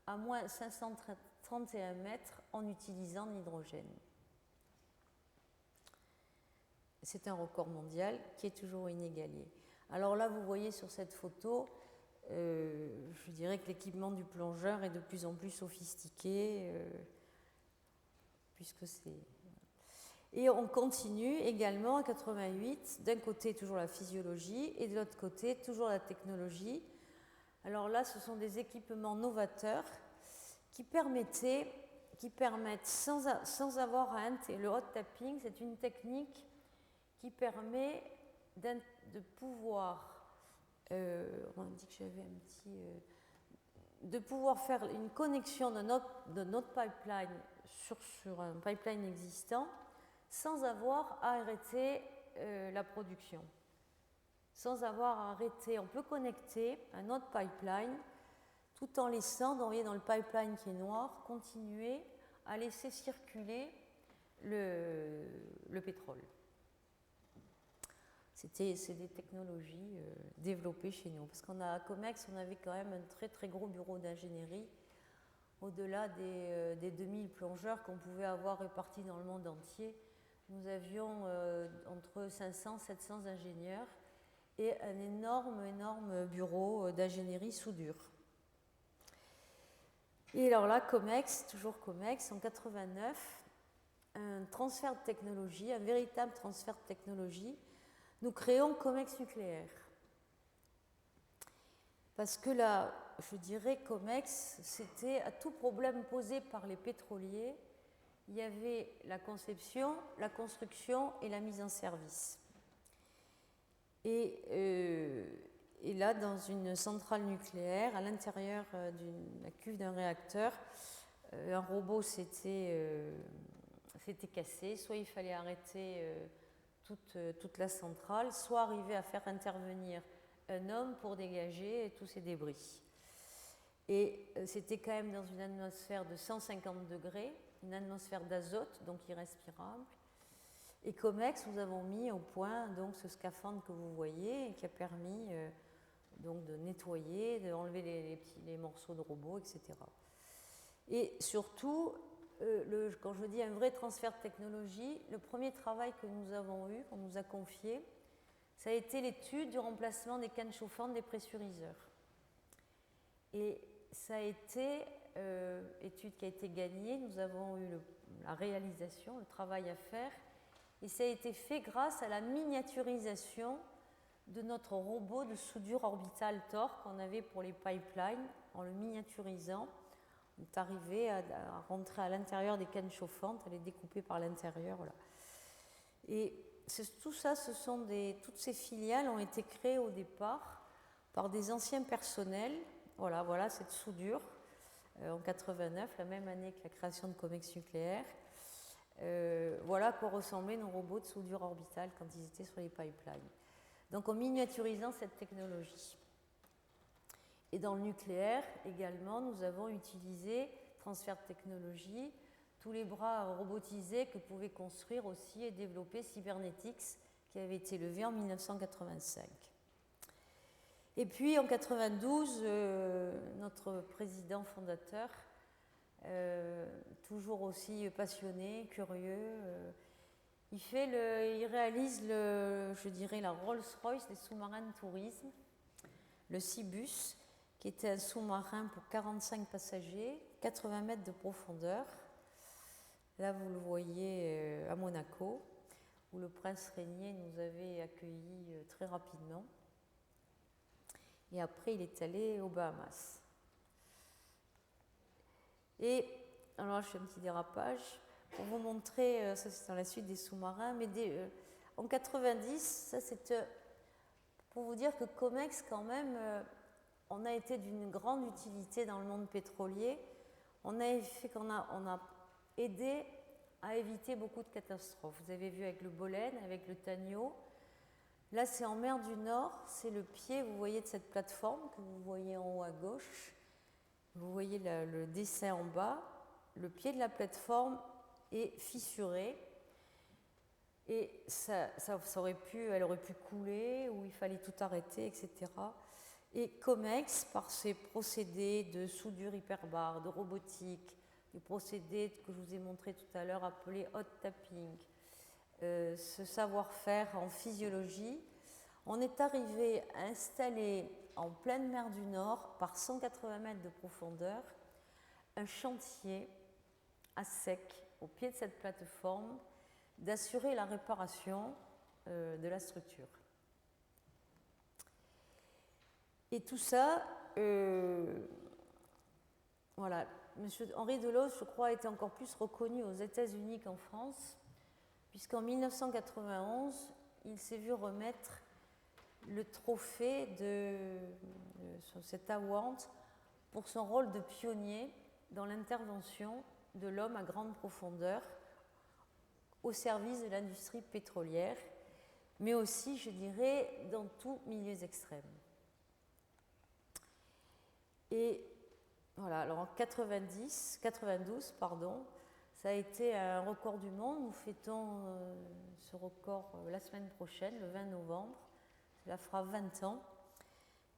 à moins 531 mètres en utilisant l'hydrogène. C'est un record mondial qui est toujours inégalé. Alors là, vous voyez sur cette photo, je dirais que l'équipement du plongeur est de plus en plus sophistiqué, puisque c'est... Et on continue également en 88, d'un côté toujours la physiologie et de l'autre côté toujours la technologie. Alors là, ce sont des équipements novateurs qui permettent sans avoir à intégrer le hot tapping, c'est une technique qui permet de pouvoir, on a dit que j'avais un petit, de pouvoir faire une connexion de notre pipeline sur un pipeline existant sans avoir à arrêter la production. Sans avoir à arrêter, on peut connecter un autre pipeline tout en laissant, dans le pipeline qui est noir, continuer à laisser circuler le pétrole. C'est des technologies développées chez nous. Parce qu'à Comex, on avait quand même un très très gros bureau d'ingénierie, au-delà des 2000 plongeurs qu'on pouvait avoir répartis dans le monde entier. Nous avions entre 500 et 700 ingénieurs et un énorme bureau d'ingénierie soudure. Et alors là, Comex, toujours Comex, en 89, un transfert de technologie, un véritable transfert de technologie. Nous créons Comex nucléaire. Parce que là, je dirais, Comex, c'était à tout problème posé par les pétroliers, il y avait la conception, la construction et la mise en service. Et là, dans une centrale nucléaire, à l'intérieur de la cuve d'un réacteur, un robot s'était cassé. Soit il fallait arrêter toute la centrale, soit arriver à faire intervenir un homme pour dégager tous ces débris. Et c'était quand même dans une atmosphère de 150 degrés, une atmosphère d'azote, donc irrespirable. Et COMEX, nous avons mis au point donc, ce scaphandre que vous voyez, qui a permis donc, de nettoyer, d'enlever les morceaux de robots, etc. Et surtout, quand je dis un vrai transfert de technologie, le premier travail que nous avons eu, qu'on nous a confié, ça a été l'étude du remplacement des cannes chauffantes des pressuriseurs. Et ça a été étude qui a été gagnée, nous avons eu la réalisation, le travail à faire, et ça a été fait grâce à la miniaturisation de notre robot de soudure orbitale TOR qu'on avait pour les pipelines. En le miniaturisant, on est arrivé à rentrer à l'intérieur des cannes chauffantes, à les découper par l'intérieur. Voilà. Et tout ça, toutes ces filiales ont été créées au départ par des anciens personnels. Voilà cette soudure en 89, la même année que la création de COMEX nucléaire. Voilà à quoi ressemblaient nos robots de soudure orbitale quand ils étaient sur les pipelines. Donc en miniaturisant cette technologie. Et dans le nucléaire également, nous avons utilisé transfert de technologie, tous les bras robotisés que pouvait construire aussi et développer Cybernetics, qui avait été levé en 1985. Et puis en 92, notre président fondateur, toujours aussi passionné, curieux, il réalise la Rolls-Royce des sous-marins de tourisme, le Cibus, qui était un sous-marin pour 45 passagers, 80 mètres de profondeur. Là, vous le voyez à Monaco, où le prince Régnier nous avait accueillis très rapidement. Et après, il est allé aux Bahamas. Et alors, je fais un petit dérapage pour vous montrer, ça c'est dans la suite des sous-marins, mais en 90, ça c'est pour vous dire que COMEX, quand même, on a été d'une grande utilité dans le monde pétrolier. On a aidé à éviter beaucoup de catastrophes. Vous avez vu avec le Bolène, avec le Tanyo. Là, c'est en mer du Nord, c'est le pied, vous voyez, de cette plateforme que vous voyez en haut à gauche. Vous voyez le dessin en bas. Le pied de la plateforme est fissuré et elle aurait pu couler ou il fallait tout arrêter, etc. Et COMEX, par ses procédés de soudure hyperbare, de robotique, des procédés que je vous ai montrés tout à l'heure appelés hot tapping, ce savoir-faire en physiologie, on est arrivé à installer en pleine mer du Nord, par 180 mètres de profondeur, un chantier à sec au pied de cette plateforme, d'assurer la réparation de la structure. Et tout ça, voilà, M. Henri Delos, je crois, a été encore plus reconnu aux États-Unis qu'en France, puisqu'en 1991, il s'est vu remettre le trophée sur cet award pour son rôle de pionnier dans l'intervention de l'homme à grande profondeur au service de l'industrie pétrolière, mais aussi, je dirais, dans tous milieux extrêmes. Et voilà, alors en 92, ça a été un record du monde. Nous fêtons ce record la semaine prochaine, le 20 novembre. Cela fera 20 ans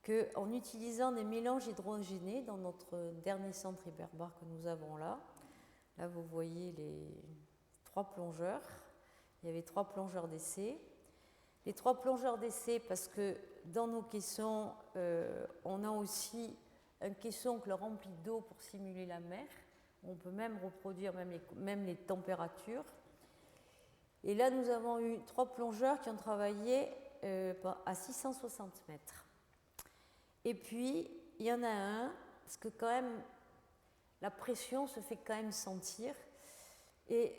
qu'en utilisant des mélanges hydrogénés dans notre dernier centre hyperbare que nous avons là, vous voyez les 3 plongeurs. Il y avait 3 plongeurs d'essai. Les 3 plongeurs d'essai parce que dans nos caissons, on a aussi un caisson que l'on remplit d'eau pour simuler la mer. On peut même reproduire même les températures. Et là, nous avons eu 3 plongeurs qui ont travaillé à 660 mètres. Et puis, il y en a un, parce que quand même, la pression se fait quand même sentir. Et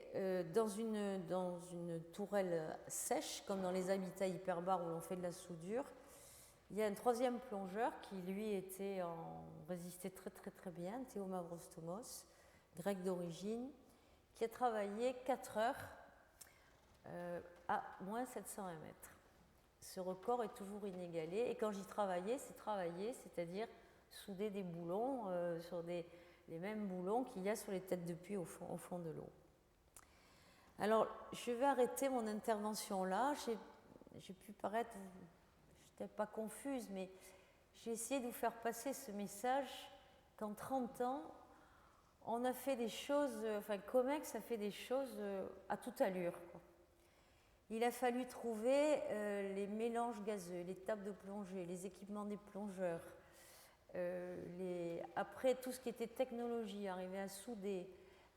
dans une tourelle sèche, comme dans les habitats hyperbares où l'on fait de la soudure, il y a un 3e plongeur qui, lui, résistait très très très bien, Théo Mavrostomos, grec d'origine, qui a travaillé 4 heures à moins 720 mètres. Ce record est toujours inégalé. Et quand j'y travaillais, c'est-à-dire souder des boulons sur les mêmes boulons qu'il y a sur les têtes de puits au fond de l'eau. Alors, je vais arrêter mon intervention là. J'ai pu paraître, je n'étais pas confuse, mais j'ai essayé de vous faire passer ce message qu'en 30 ans, on a fait des choses, enfin Comex a fait des choses à toute allure, quoi. Il a fallu trouver les mélanges gazeux, les tables de plongée, les équipements des plongeurs. Après, tout ce qui était technologie, arrivé à souder,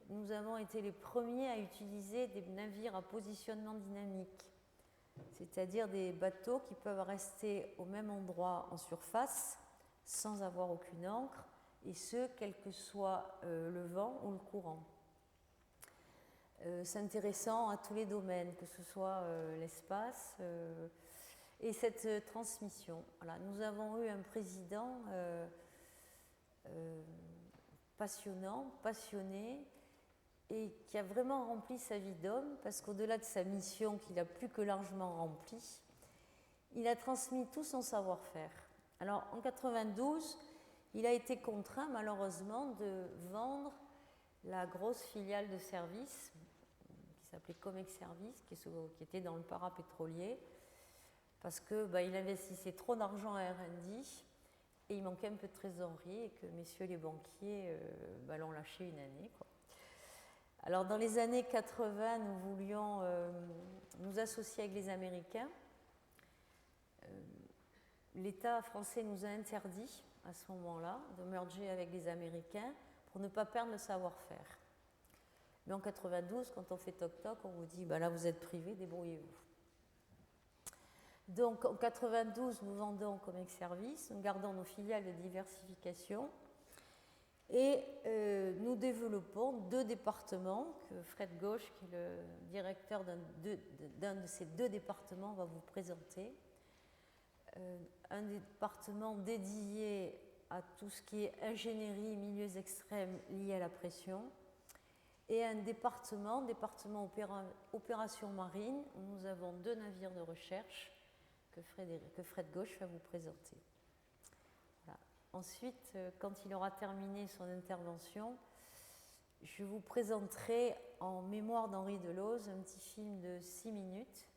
nous avons été les premiers à utiliser des navires à positionnement dynamique, c'est-à-dire des bateaux qui peuvent rester au même endroit en surface sans avoir aucune ancre, et ce, quel que soit le vent ou le courant. S'intéressant à tous les domaines, que ce soit l'espace et cette transmission. Voilà, nous avons eu un président passionné, et qui a vraiment rempli sa vie d'homme, parce qu'au-delà de sa mission qu'il a plus que largement remplie, il a transmis tout son savoir-faire. Alors en 92, il a été contraint malheureusement de vendre la grosse filiale de service qui s'appelait Comex Service, qui était dans le parapétrolier, parce qu'il investissait trop d'argent à R&D et il manquait un peu de trésorerie, et que messieurs les banquiers l'ont lâché une année, quoi. Alors dans les années 80, nous voulions nous associer avec les Américains. L'État français nous a interdit à ce moment-là de merger avec les Américains pour ne pas perdre le savoir-faire. Mais en 92, quand on fait toc-toc, on vous dit là vous êtes privé, débrouillez-vous. Donc en 92, nous vendons Comex Service, nous gardons nos filiales de diversification. Et nous développons 2 départements que Fred Gauche, qui est le directeur d'un de ces 2 départements, va vous présenter. Un département dédié à tout ce qui est ingénierie, milieux extrêmes liés à la pression, et un département opération marine, où nous avons 2 navires de recherche que Fred Gauche va vous présenter. Ensuite, quand il aura terminé son intervention, je vous présenterai en mémoire d'Henri Delauze un petit film de 6 minutes,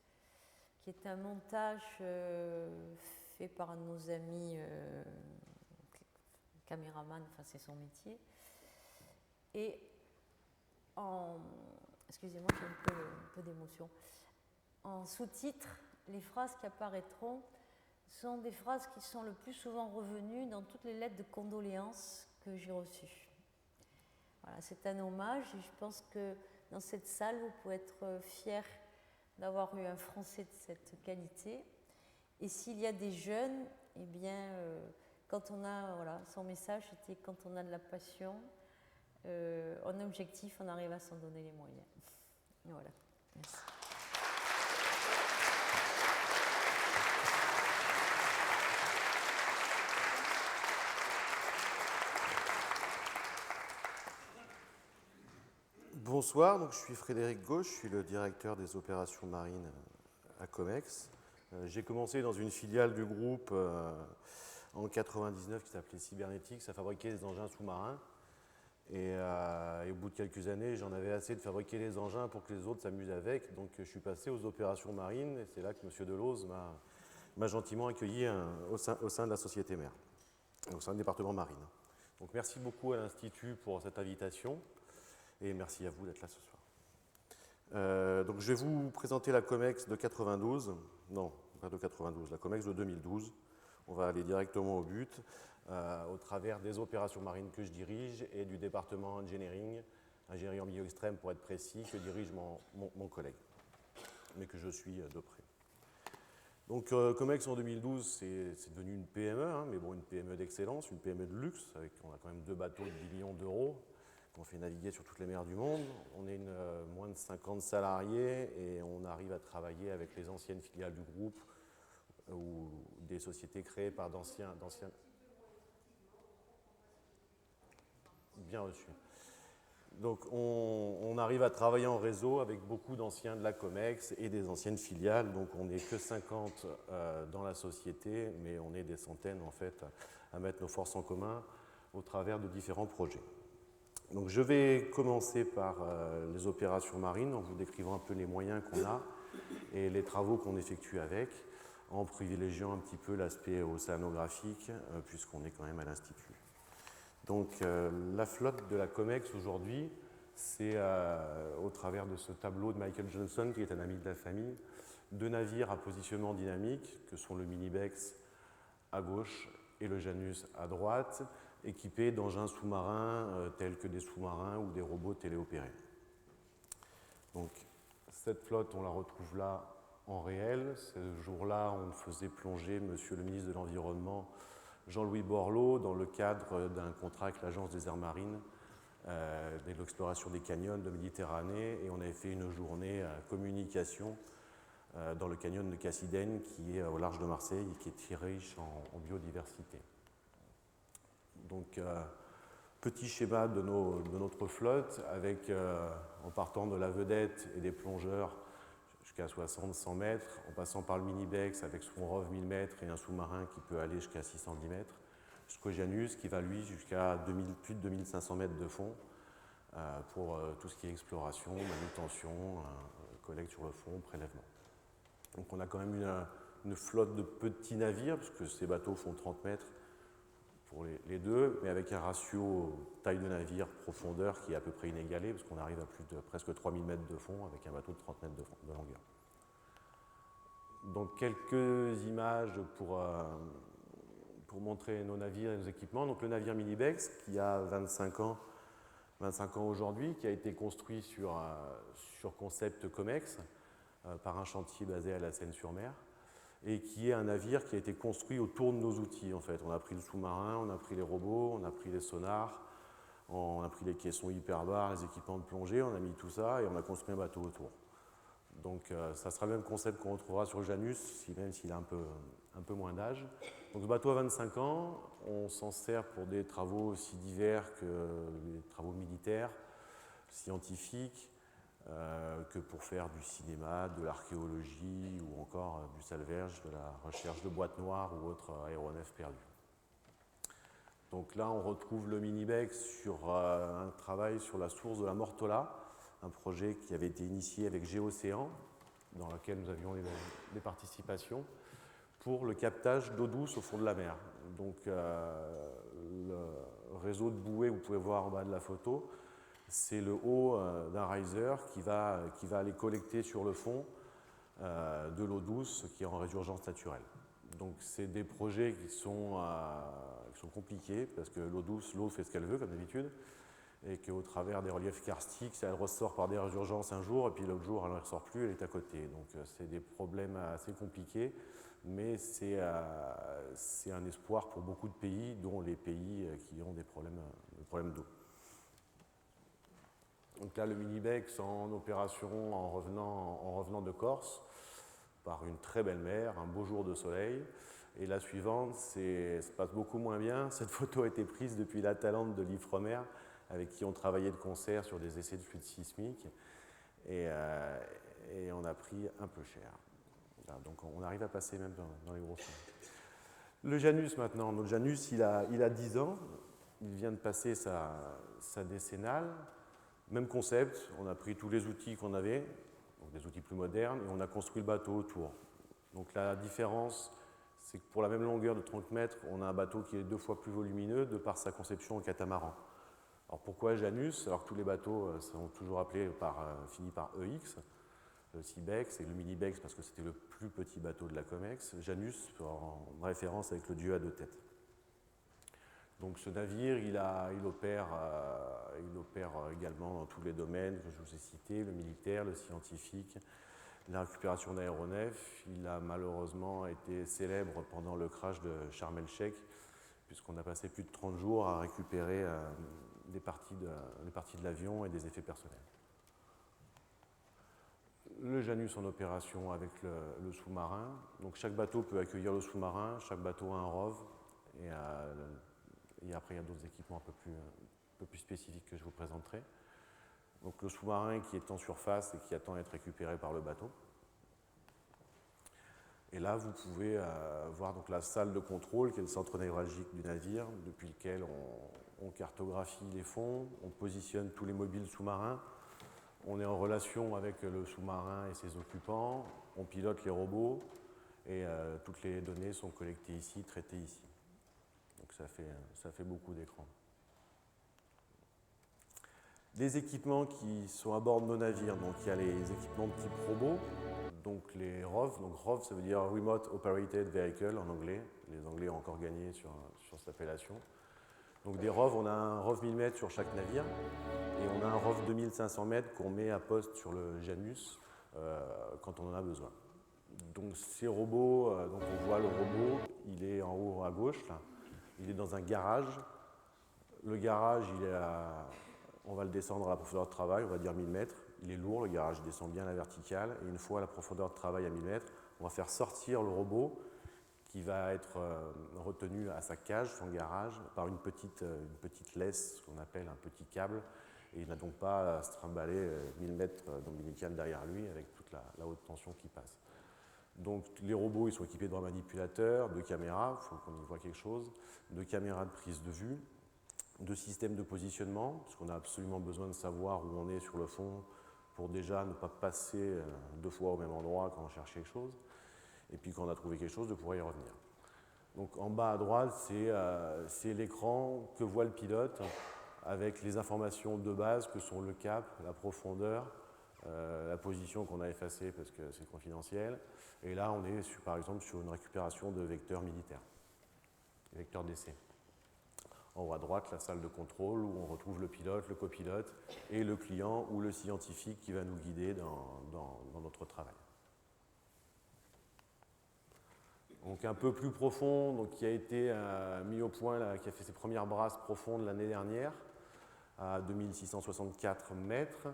qui est un montage fait par nos amis caméramans, enfin c'est son métier. Et excusez-moi, j'ai un peu d'émotion. En sous-titre, les phrases qui apparaîtront sont des phrases qui sont le plus souvent revenues dans toutes les lettres de condoléances que j'ai reçues. Voilà, c'est un hommage, et je pense que dans cette salle, vous pouvez être fiers d'avoir eu un Français de cette qualité. Et s'il y a des jeunes, eh bien, quand on a, son message, c'était quand on a de la passion, en objectif, on arrive à s'en donner les moyens. Voilà, merci. Bonsoir, donc je suis Frédéric Gauche, je suis le directeur des opérations marines à Comex. J'ai commencé dans une filiale du groupe en 99 qui s'appelait Cybernetics, ça fabriquait des engins sous-marins. Et au bout de quelques années, j'en avais assez de fabriquer les engins pour que les autres s'amusent avec. Donc je suis passé aux opérations marines, et c'est là que M. Delauze m'a gentiment accueilli au sein de la société mère, au sein du département marine. Donc merci beaucoup à l'Institut pour cette invitation. Et merci à vous d'être là ce soir. Donc je vais vous présenter la Comex de 92, non, pas de 92, la Comex de 2012. On va aller directement au but, au travers des opérations marines que je dirige et du département engineering, ingénierie en milieu extrême pour être précis, que dirige mon collègue, mais que je suis de près. Donc Comex en 2012, c'est devenu une PME, mais bon, une PME d'excellence, une PME de luxe, on a quand même 2 bateaux de 10 millions d'euros, qu'on fait naviguer sur toutes les mers du monde. On est moins de 50 salariés et on arrive à travailler avec les anciennes filiales du groupe ou des sociétés créées par d'anciens... Bien reçu. Donc on arrive à travailler en réseau avec beaucoup d'anciens de la COMEX et des anciennes filiales. Donc on n'est que 50 dans la société, mais on est des centaines en fait à mettre nos forces en commun au travers de différents projets. Donc je vais commencer par les opérations marines en vous décrivant un peu les moyens qu'on a et les travaux qu'on effectue avec, en privilégiant un petit peu l'aspect océanographique, puisqu'on est quand même à l'Institut. Donc la flotte de la COMEX aujourd'hui, c'est au travers de ce tableau de Michael Johnson, qui est un ami de la famille, 2 navires à positionnement dynamique, que sont le Minibex à gauche et le Janus à droite, équipés d'engins sous-marins tels que des sous-marins ou des robots téléopérés. Donc cette flotte, on la retrouve là en réel. Ce jour-là, on faisait plonger Monsieur le ministre de l'Environnement, Jean-Louis Borloo, dans le cadre d'un contrat avec l'Agence des aires marines de l'exploration des canyons de Méditerranée, et on avait fait une journée communication dans le canyon de Cassidène, qui est au large de Marseille et qui est très riche en biodiversité. Donc, petit schéma de notre flotte, avec, en partant de la vedette et des plongeurs jusqu'à 60-100 mètres, en passant par le Minibex avec son ROV 1000 mètres et un sous-marin qui peut aller jusqu'à 610 mètres, jusqu'au Janus qui va lui jusqu'à plus de 2500 mètres de fond pour tout ce qui est exploration, manutention, collecte sur le fond, prélèvement. Donc on a quand même une flotte de petits navires, puisque ces bateaux font 30 mètres pour les deux, mais avec un ratio taille de navire, profondeur qui est à peu près inégalé, parce qu'on arrive à plus de presque 3000 mètres de fond avec un bateau de 30 mètres de longueur. Donc quelques images pour montrer nos navires et nos équipements. Donc le navire Minibex, qui a 25 ans aujourd'hui, qui a été construit sur concept COMEX par un chantier basé à la Seine-sur-Mer, et qui est un navire qui a été construit autour de nos outils en fait. On a pris le sous-marin, on a pris les robots, on a pris les sonars, on a pris les caissons hyperbares, les équipements de plongée, on a mis tout ça et on a construit un bateau autour. Donc ça sera le même concept qu'on retrouvera sur le Janus, même s'il a un peu moins d'âge. Donc ce bateau a 25 ans, on s'en sert pour des travaux aussi divers que les travaux militaires, scientifiques, que pour faire du cinéma, de l'archéologie ou encore du salvage, de la recherche de boîtes noires ou autres aéronefs perdus. Donc là, on retrouve le Minibex sur un travail sur la source de la Mortola, un projet qui avait été initié avec Géocéan, dans lequel nous avions des participations, pour le captage d'eau douce au fond de la mer. Donc le réseau de bouées, vous pouvez voir en bas de la photo, c'est le haut d'un riser qui va aller collecter sur le fond de l'eau douce qui est en résurgence naturelle. Donc c'est des projets qui sont compliqués parce que l'eau douce, l'eau fait ce qu'elle veut comme d'habitude, et qu'au travers des reliefs karstiques, elle ressort par des résurgences un jour et puis l'autre jour elle ne ressort plus, elle est à côté. Donc c'est des problèmes assez compliqués, mais c'est un espoir pour beaucoup de pays, dont les pays qui ont des problèmes d'eau. Donc là, le Minibex en opération en revenant de Corse, par une très belle mer, un beau jour de soleil. Et la suivante, ça se passe beaucoup moins bien. Cette photo a été prise depuis l'Atalante de l'Ifremer, avec qui on travaillait de concert sur des essais de fluide sismique. Et on a pris un peu cher. Là, donc on arrive à passer même dans les gros fonds. Le Janus maintenant. Notre Janus, il a 10 ans. Il vient de passer sa décennale. Même concept, on a pris tous les outils qu'on avait, donc des outils plus modernes, et on a construit le bateau autour. Donc la différence, c'est que pour la même longueur de 30 mètres, on a un bateau qui est 2 fois plus volumineux de par sa conception en catamaran. Alors pourquoi Janus? Alors que tous les bateaux sont toujours finis par EX, le Cibex et le Minibex parce que c'était le plus petit bateau de la COMEX. Janus en référence avec le dieu à 2 têtes. Donc ce navire, il opère également dans tous les domaines que je vous ai cités, le militaire, le scientifique, la récupération d'aéronefs. Il a malheureusement été célèbre pendant le crash de Sharm el-Sheikh, puisqu'on a passé plus de 30 jours à récupérer des parties de l'avion et des effets personnels. Le Janus en opération avec le sous-marin. Donc chaque bateau peut accueillir le sous-marin, chaque bateau a un ROV, et après il y a d'autres équipements un peu plus spécifiques que je vous présenterai. Donc le sous-marin qui est en surface et qui attend d'être récupéré par le bateau. Et là, vous pouvez voir donc la salle de contrôle, qui est le centre névralgique du navire, depuis lequel on cartographie les fonds, on positionne tous les mobiles sous-marins, on est en relation avec le sous-marin et ses occupants, on pilote les robots, et toutes les données sont collectées ici, traitées ici. Donc ça fait beaucoup d'écrans. Les équipements qui sont à bord de nos navires, donc il y a les équipements de type robot, donc les ROV. Donc ROV, ça veut dire Remote Operated Vehicle en anglais. Les Anglais ont encore gagné sur cette appellation. Donc des ROV, on a un ROV 1000 mètres sur chaque navire et on a un ROV 2500 mètres qu'on met à poste sur le Janus quand on en a besoin. Donc ces robots, donc on voit le robot, il est en haut à gauche, là. Il est dans un garage. Le garage, on va le descendre à la profondeur de travail, on va dire 1000 mètres. Il est lourd, le garage descend bien à la verticale. Et une fois à la profondeur de travail à 1000 mètres, on va faire sortir le robot qui va être retenu à sa cage, son garage, par une petite laisse, ce qu'on appelle un petit câble. Et il n'a donc pas à se trimballer 1000 mètres d'ombilical derrière lui avec toute la haute tension qui passe. Donc les robots, ils sont équipés de bras manipulateurs, de caméras, il faut qu'on y voit quelque chose, de caméras de prise de vue, de systèmes de positionnement, parce qu'on a absolument besoin de savoir où on est sur le fond pour déjà ne pas passer 2 fois au même endroit quand on cherche quelque chose, et puis quand on a trouvé quelque chose, de pouvoir y revenir. Donc en bas à droite, c'est l'écran que voit le pilote avec les informations de base que sont le cap, la profondeur, la position qu'on a effacée parce que c'est confidentiel. Et là, on est par exemple sur une récupération de vecteurs militaires, vecteurs d'essai. En haut à droite, la salle de contrôle où on retrouve le pilote, le copilote et le client ou le scientifique qui va nous guider dans notre travail. Donc un peu plus profond, donc qui a été mis au point, là, qui a fait ses premières brasses profondes l'année dernière, à 2664 mètres,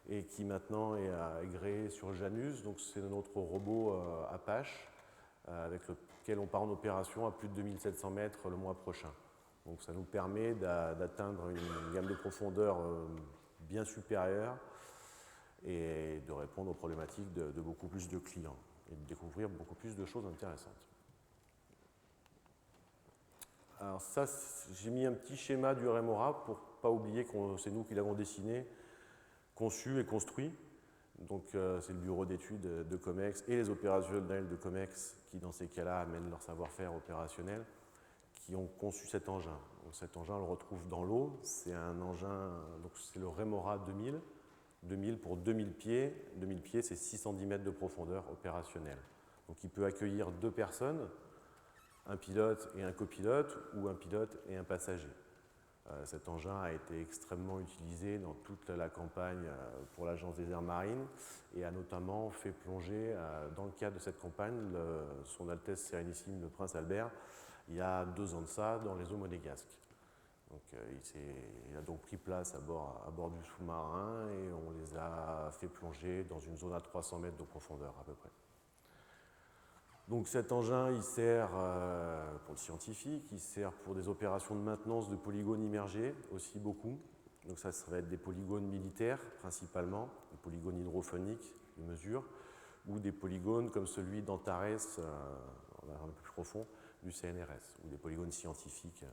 et qui maintenant est agréé sur Janus. Donc c'est notre robot Apache, avec lequel on part en opération à plus de 2700 mètres le mois prochain. Donc ça nous permet d'atteindre une gamme de profondeur bien supérieure et de répondre aux problématiques de beaucoup plus de clients et de découvrir beaucoup plus de choses intéressantes. Alors ça, j'ai mis un petit schéma du Remora pour ne pas oublier que c'est nous qui l'avons dessiné, conçu et construit. Donc c'est le bureau d'études de COMEX et les opérationnels de COMEX qui, dans ces cas-là, amènent leur savoir-faire opérationnel, qui ont conçu cet engin. Donc, cet engin, on le retrouve dans l'eau. C'est un engin, donc c'est le Remora 2000. 2000 pour 2000 pieds. 2000 pieds, c'est 610 mètres de profondeur opérationnelle. Donc il peut accueillir 2 personnes, un pilote et un copilote, ou un pilote et un passager. Cet engin a été extrêmement utilisé dans toute la campagne pour l'Agence des aires marines et a notamment fait plonger, dans le cadre de cette campagne, son Altesse Sérénissime, le Prince Albert, il y a 2 ans de ça, dans les eaux monégasques. Donc, il a donc pris place à bord du sous-marin et on les a fait plonger dans une zone à 300 mètres de profondeur à peu près. Donc cet engin, il sert pour le scientifique, il sert pour des opérations de maintenance de polygones immergés aussi beaucoup. Donc ça va être des polygones militaires principalement, des polygones hydrophoniques, de mesure, ou des polygones comme celui d'Antares, un peu plus profond, du CNRS, ou des polygones scientifiques.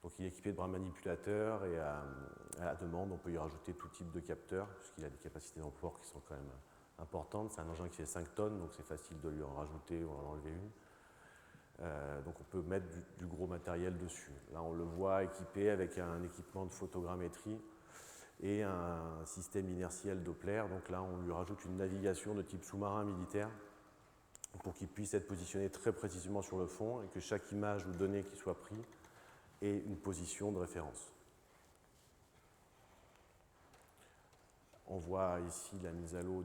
Donc il est équipé de bras manipulateurs et à la demande, on peut y rajouter tout type de capteurs, puisqu'il a des capacités d'emport qui sont quand même importante. C'est un engin qui fait 5 tonnes, donc c'est facile de lui en rajouter ou en enlever une. Donc on peut mettre du gros matériel dessus. Là, on le voit équipé avec un équipement de photogrammétrie et un système inertiel Doppler. Donc là, on lui rajoute une navigation de type sous-marin militaire pour qu'il puisse être positionné très précisément sur le fond et que chaque image ou donnée qui soit prise ait une position de référence. On voit ici la mise à l'eau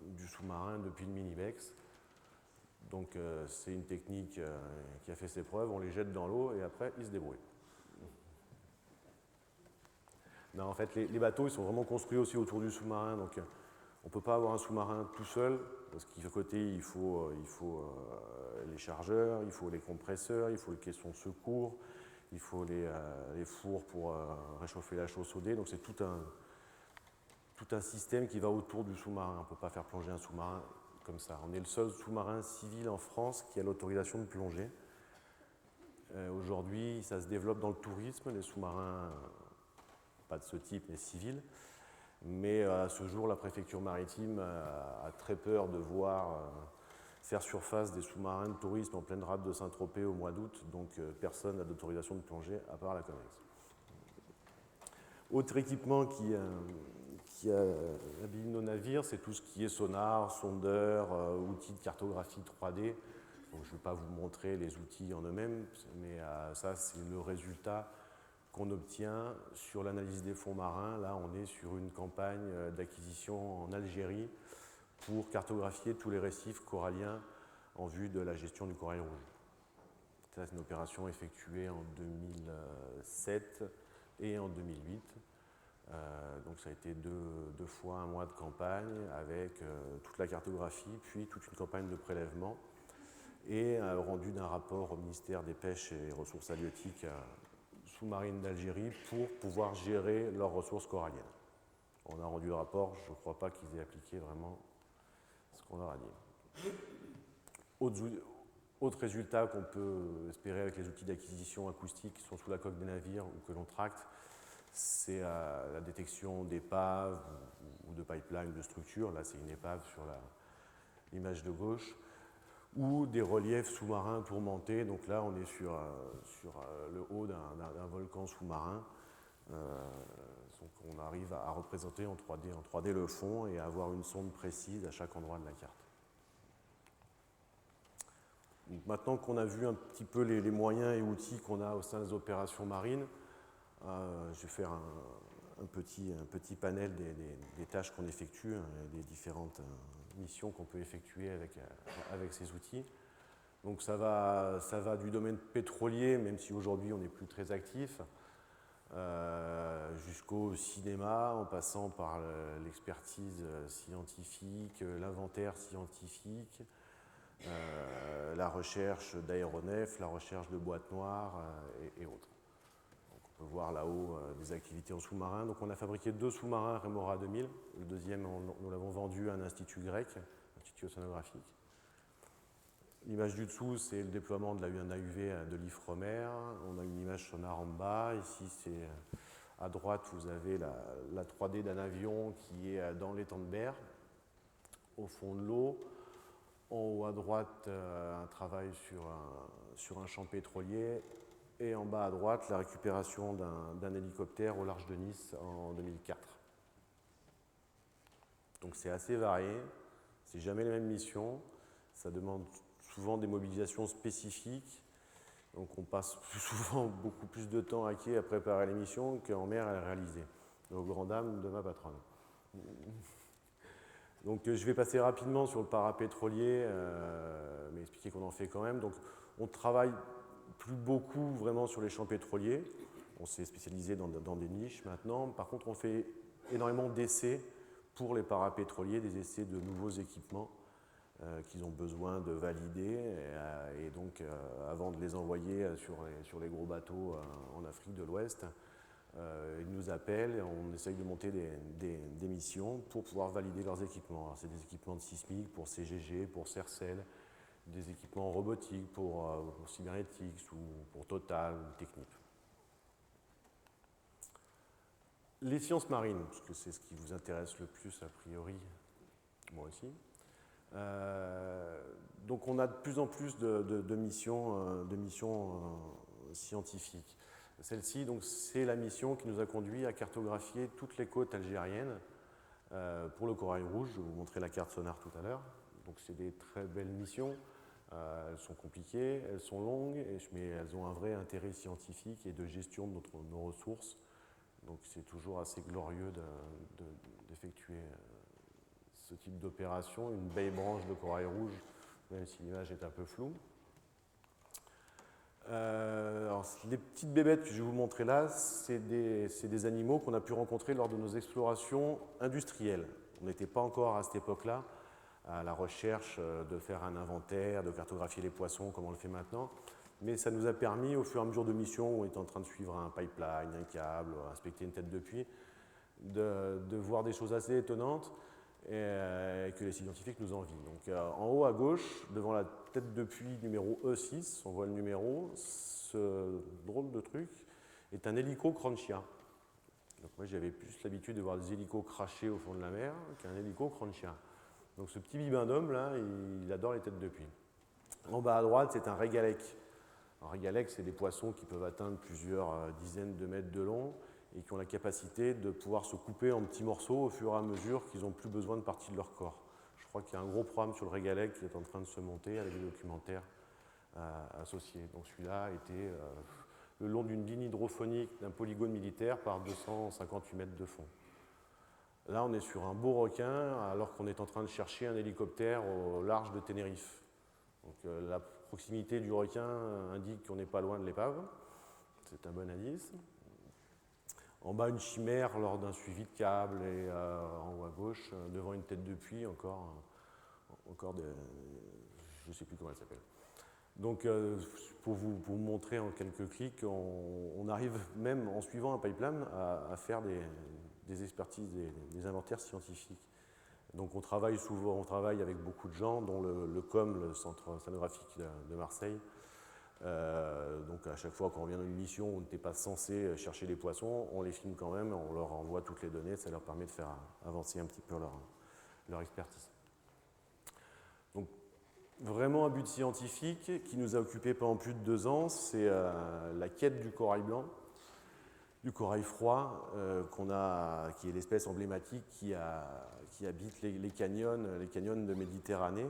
du sous-marin depuis le Minibex. Donc c'est une technique qui a fait ses preuves, on les jette dans l'eau et après ils se débrouillent. Non, en fait, les bateaux ils sont vraiment construits aussi autour du sous-marin, donc on ne peut pas avoir un sous-marin tout seul, parce qu'à côté il faut les chargeurs, il faut les compresseurs, il faut les caissons secours, il faut les fours pour réchauffer la chaude soudée, donc c'est tout tout un système qui va autour du sous-marin. On ne peut pas faire plonger un sous-marin comme ça. On est le seul sous-marin civil en France qui a l'autorisation de plonger. Aujourd'hui, ça se développe dans le tourisme, les sous-marins, pas de ce type, mais civils. Mais à ce jour, la préfecture maritime a très peur de voir faire surface des sous-marins de tourisme en pleine rade de Saint-Tropez au mois d'août, donc personne n'a d'autorisation de plonger à part la COMEX. Autre équipement qui habille nos navires, c'est tout ce qui est sonar, sondeur, outils de cartographie 3D. Donc, je ne vais pas vous montrer les outils en eux-mêmes, mais ça, c'est le résultat qu'on obtient sur l'analyse des fonds marins. Là, on est sur une campagne d'acquisition en Algérie pour cartographier tous les récifs coralliens en vue de la gestion du corail rouge. C'est une opération effectuée en 2007 et en 2008. Donc ça a été deux fois un mois de campagne avec toute la cartographie, puis toute une campagne de prélèvement et rendu d'un rapport au ministère des Pêches et Ressources halieutiques sous-marines d'Algérie pour pouvoir gérer leurs ressources coralliennes. On a rendu le rapport, je ne crois pas qu'ils aient appliqué vraiment ce qu'on leur a dit. Autre résultat qu'on peut espérer avec les outils d'acquisition acoustique qui sont sous la coque des navires ou que l'on tracte, c'est la détection d'épaves ou de pipelines de structures. Là, c'est une épave sur l'image de gauche, ou des reliefs sous-marins tourmentés. Donc là, on est sur le haut d'un volcan sous-marin. Donc on arrive à représenter en 3D le fond et à avoir une sonde précise à chaque endroit de la carte. Donc maintenant qu'on a vu un petit peu les moyens et outils qu'on a au sein des opérations marines, je vais faire un petit panel des tâches qu'on effectue, des différentes missions qu'on peut effectuer avec ces outils. Donc ça va du domaine pétrolier, même si aujourd'hui on n'est plus très actif, jusqu'au cinéma, en passant par l'expertise scientifique, l'inventaire scientifique, la recherche d'aéronefs, la recherche de boîtes noires et autres. On peut voir là-haut des activités en sous-marin. Donc on a fabriqué 2 sous-marins Remora 2000. Le deuxième, nous l'avons vendu à un institut grec, institut océanographique. L'image du dessous, c'est le déploiement d'un AUV de l'Ifremer. On a une image sonar en bas. Ici, c'est à droite, vous avez la 3D d'un avion qui est dans l'étang de Berre, au fond de l'eau. En haut à droite, un travail sur un champ pétrolier. Et en bas à droite, la récupération d'un hélicoptère au large de Nice en 2004. Donc c'est assez varié, c'est jamais les mêmes missions, ça demande souvent des mobilisations spécifiques, donc on passe souvent beaucoup plus de temps à quai à préparer les missions qu'en mer à les réaliser, aux grand dames de ma patronne. Donc je vais passer rapidement sur le parapétrolier, mais expliquer qu'on en fait quand même. Donc on travaille plus beaucoup vraiment sur les champs pétroliers. On s'est spécialisé dans des niches maintenant. Par contre, on fait énormément d'essais pour les parapétroliers, des essais de nouveaux équipements qu'ils ont besoin de valider. Et donc, avant de les envoyer sur les gros bateaux en Afrique de l'Ouest, ils nous appellent et on essaye de monter des missions pour pouvoir valider leurs équipements. Alors, c'est des équipements de sismique pour CGG, pour Sercel, des équipements robotiques pour Cybernetics ou pour Total ou Technip. Les sciences marines, parce que c'est ce qui vous intéresse le plus a priori, moi aussi. Donc on a de plus en plus de missions scientifiques. Celle-ci, donc, c'est la mission qui nous a conduit à cartographier toutes les côtes algériennes pour le corail rouge. Je vais vous montrer la carte sonar tout à l'heure. Donc c'est des très belles missions. Elles sont compliquées, elles sont longues, mais elles ont un vrai intérêt scientifique et de gestion de nos ressources. Donc c'est toujours assez glorieux d'effectuer ce type d'opération, une belle branche de corail rouge, même si l'image est un peu floue. Alors, les petites bébêtes que je vais vous montrer là, c'est des animaux qu'on a pu rencontrer lors de nos explorations industrielles. On n'était pas encore à cette époque-là à la recherche de faire un inventaire, de cartographier les poissons comme on le fait maintenant, mais ça nous a permis, au fur et à mesure de missions où on était en train de suivre un pipeline, un câble, inspecter une tête de puits, de voir des choses assez étonnantes et que les scientifiques nous envient. Donc en haut à gauche, devant la tête de puits numéro E6, on voit le numéro, ce drôle de truc est un hélico Cranchia. Donc moi j'avais plus l'habitude de voir des hélicos crachés au fond de la mer qu'un hélico Cranchia. Donc ce petit bibendum là, il adore les têtes de puits. En bas à droite, c'est un régalec. Un régalec, c'est des poissons qui peuvent atteindre plusieurs dizaines de mètres de long et qui ont la capacité de pouvoir se couper en petits morceaux au fur et à mesure qu'ils n'ont plus besoin de partie de leur corps. Je crois qu'il y a un gros programme sur le régalec qui est en train de se monter avec des documentaires associés. Donc celui-là était le long d'une ligne hydrophonique d'un polygone militaire par 258 mètres de fond. Là, on est sur un beau requin alors qu'on est en train de chercher un hélicoptère au large de Tenerife. Donc, la proximité du requin indique qu'on n'est pas loin de l'épave. C'est un bon indice. En bas, une chimère lors d'un suivi de câble et en haut à gauche, devant une tête de puits, encore des, je ne sais plus comment elle s'appelle. Donc, pour vous montrer en quelques clics, on arrive même en suivant un pipeline à faire des expertises, des inventaires scientifiques. Donc, on travaille avec beaucoup de gens, dont le COM, le Centre océanographique de Marseille. Donc, à chaque fois qu'on revient dans une mission où on n'était pas censé chercher les poissons, on les filme quand même, on leur envoie toutes les données, ça leur permet de faire avancer un petit peu leur expertise. Donc, vraiment un but scientifique qui nous a occupé pendant plus de 2 ans, c'est la quête du corail blanc, du corail froid, qui est l'espèce emblématique qui habite les canyons de Méditerranée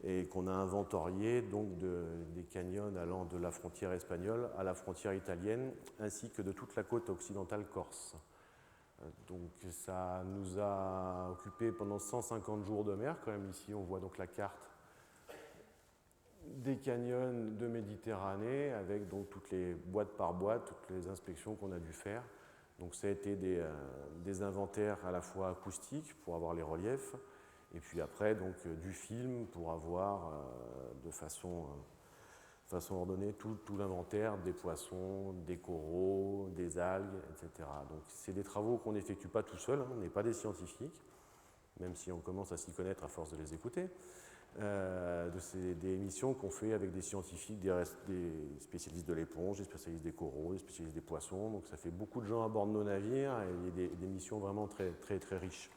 et qu'on a inventorié donc des canyons allant de la frontière espagnole à la frontière italienne ainsi que de toute la côte occidentale corse. Donc ça nous a occupé pendant 150 jours de mer, quand même ici on voit donc la carte des canyons de Méditerranée avec donc toutes les boîtes par boîte, toutes les inspections qu'on a dû faire. Donc ça a été des inventaires à la fois acoustiques pour avoir les reliefs et puis après donc du film pour avoir de façon ordonnée tout l'inventaire des poissons, des coraux, des algues, etc. Donc c'est des travaux qu'on n'effectue pas tout seul, on n'est pas des scientifiques, même si on commence à s'y connaître à force de les écouter. Des missions qu'on fait avec des scientifiques, des spécialistes de l'éponge, des spécialistes des coraux, des spécialistes des poissons. Donc ça fait beaucoup de gens à bord de nos navires et des missions vraiment très, très, très riches.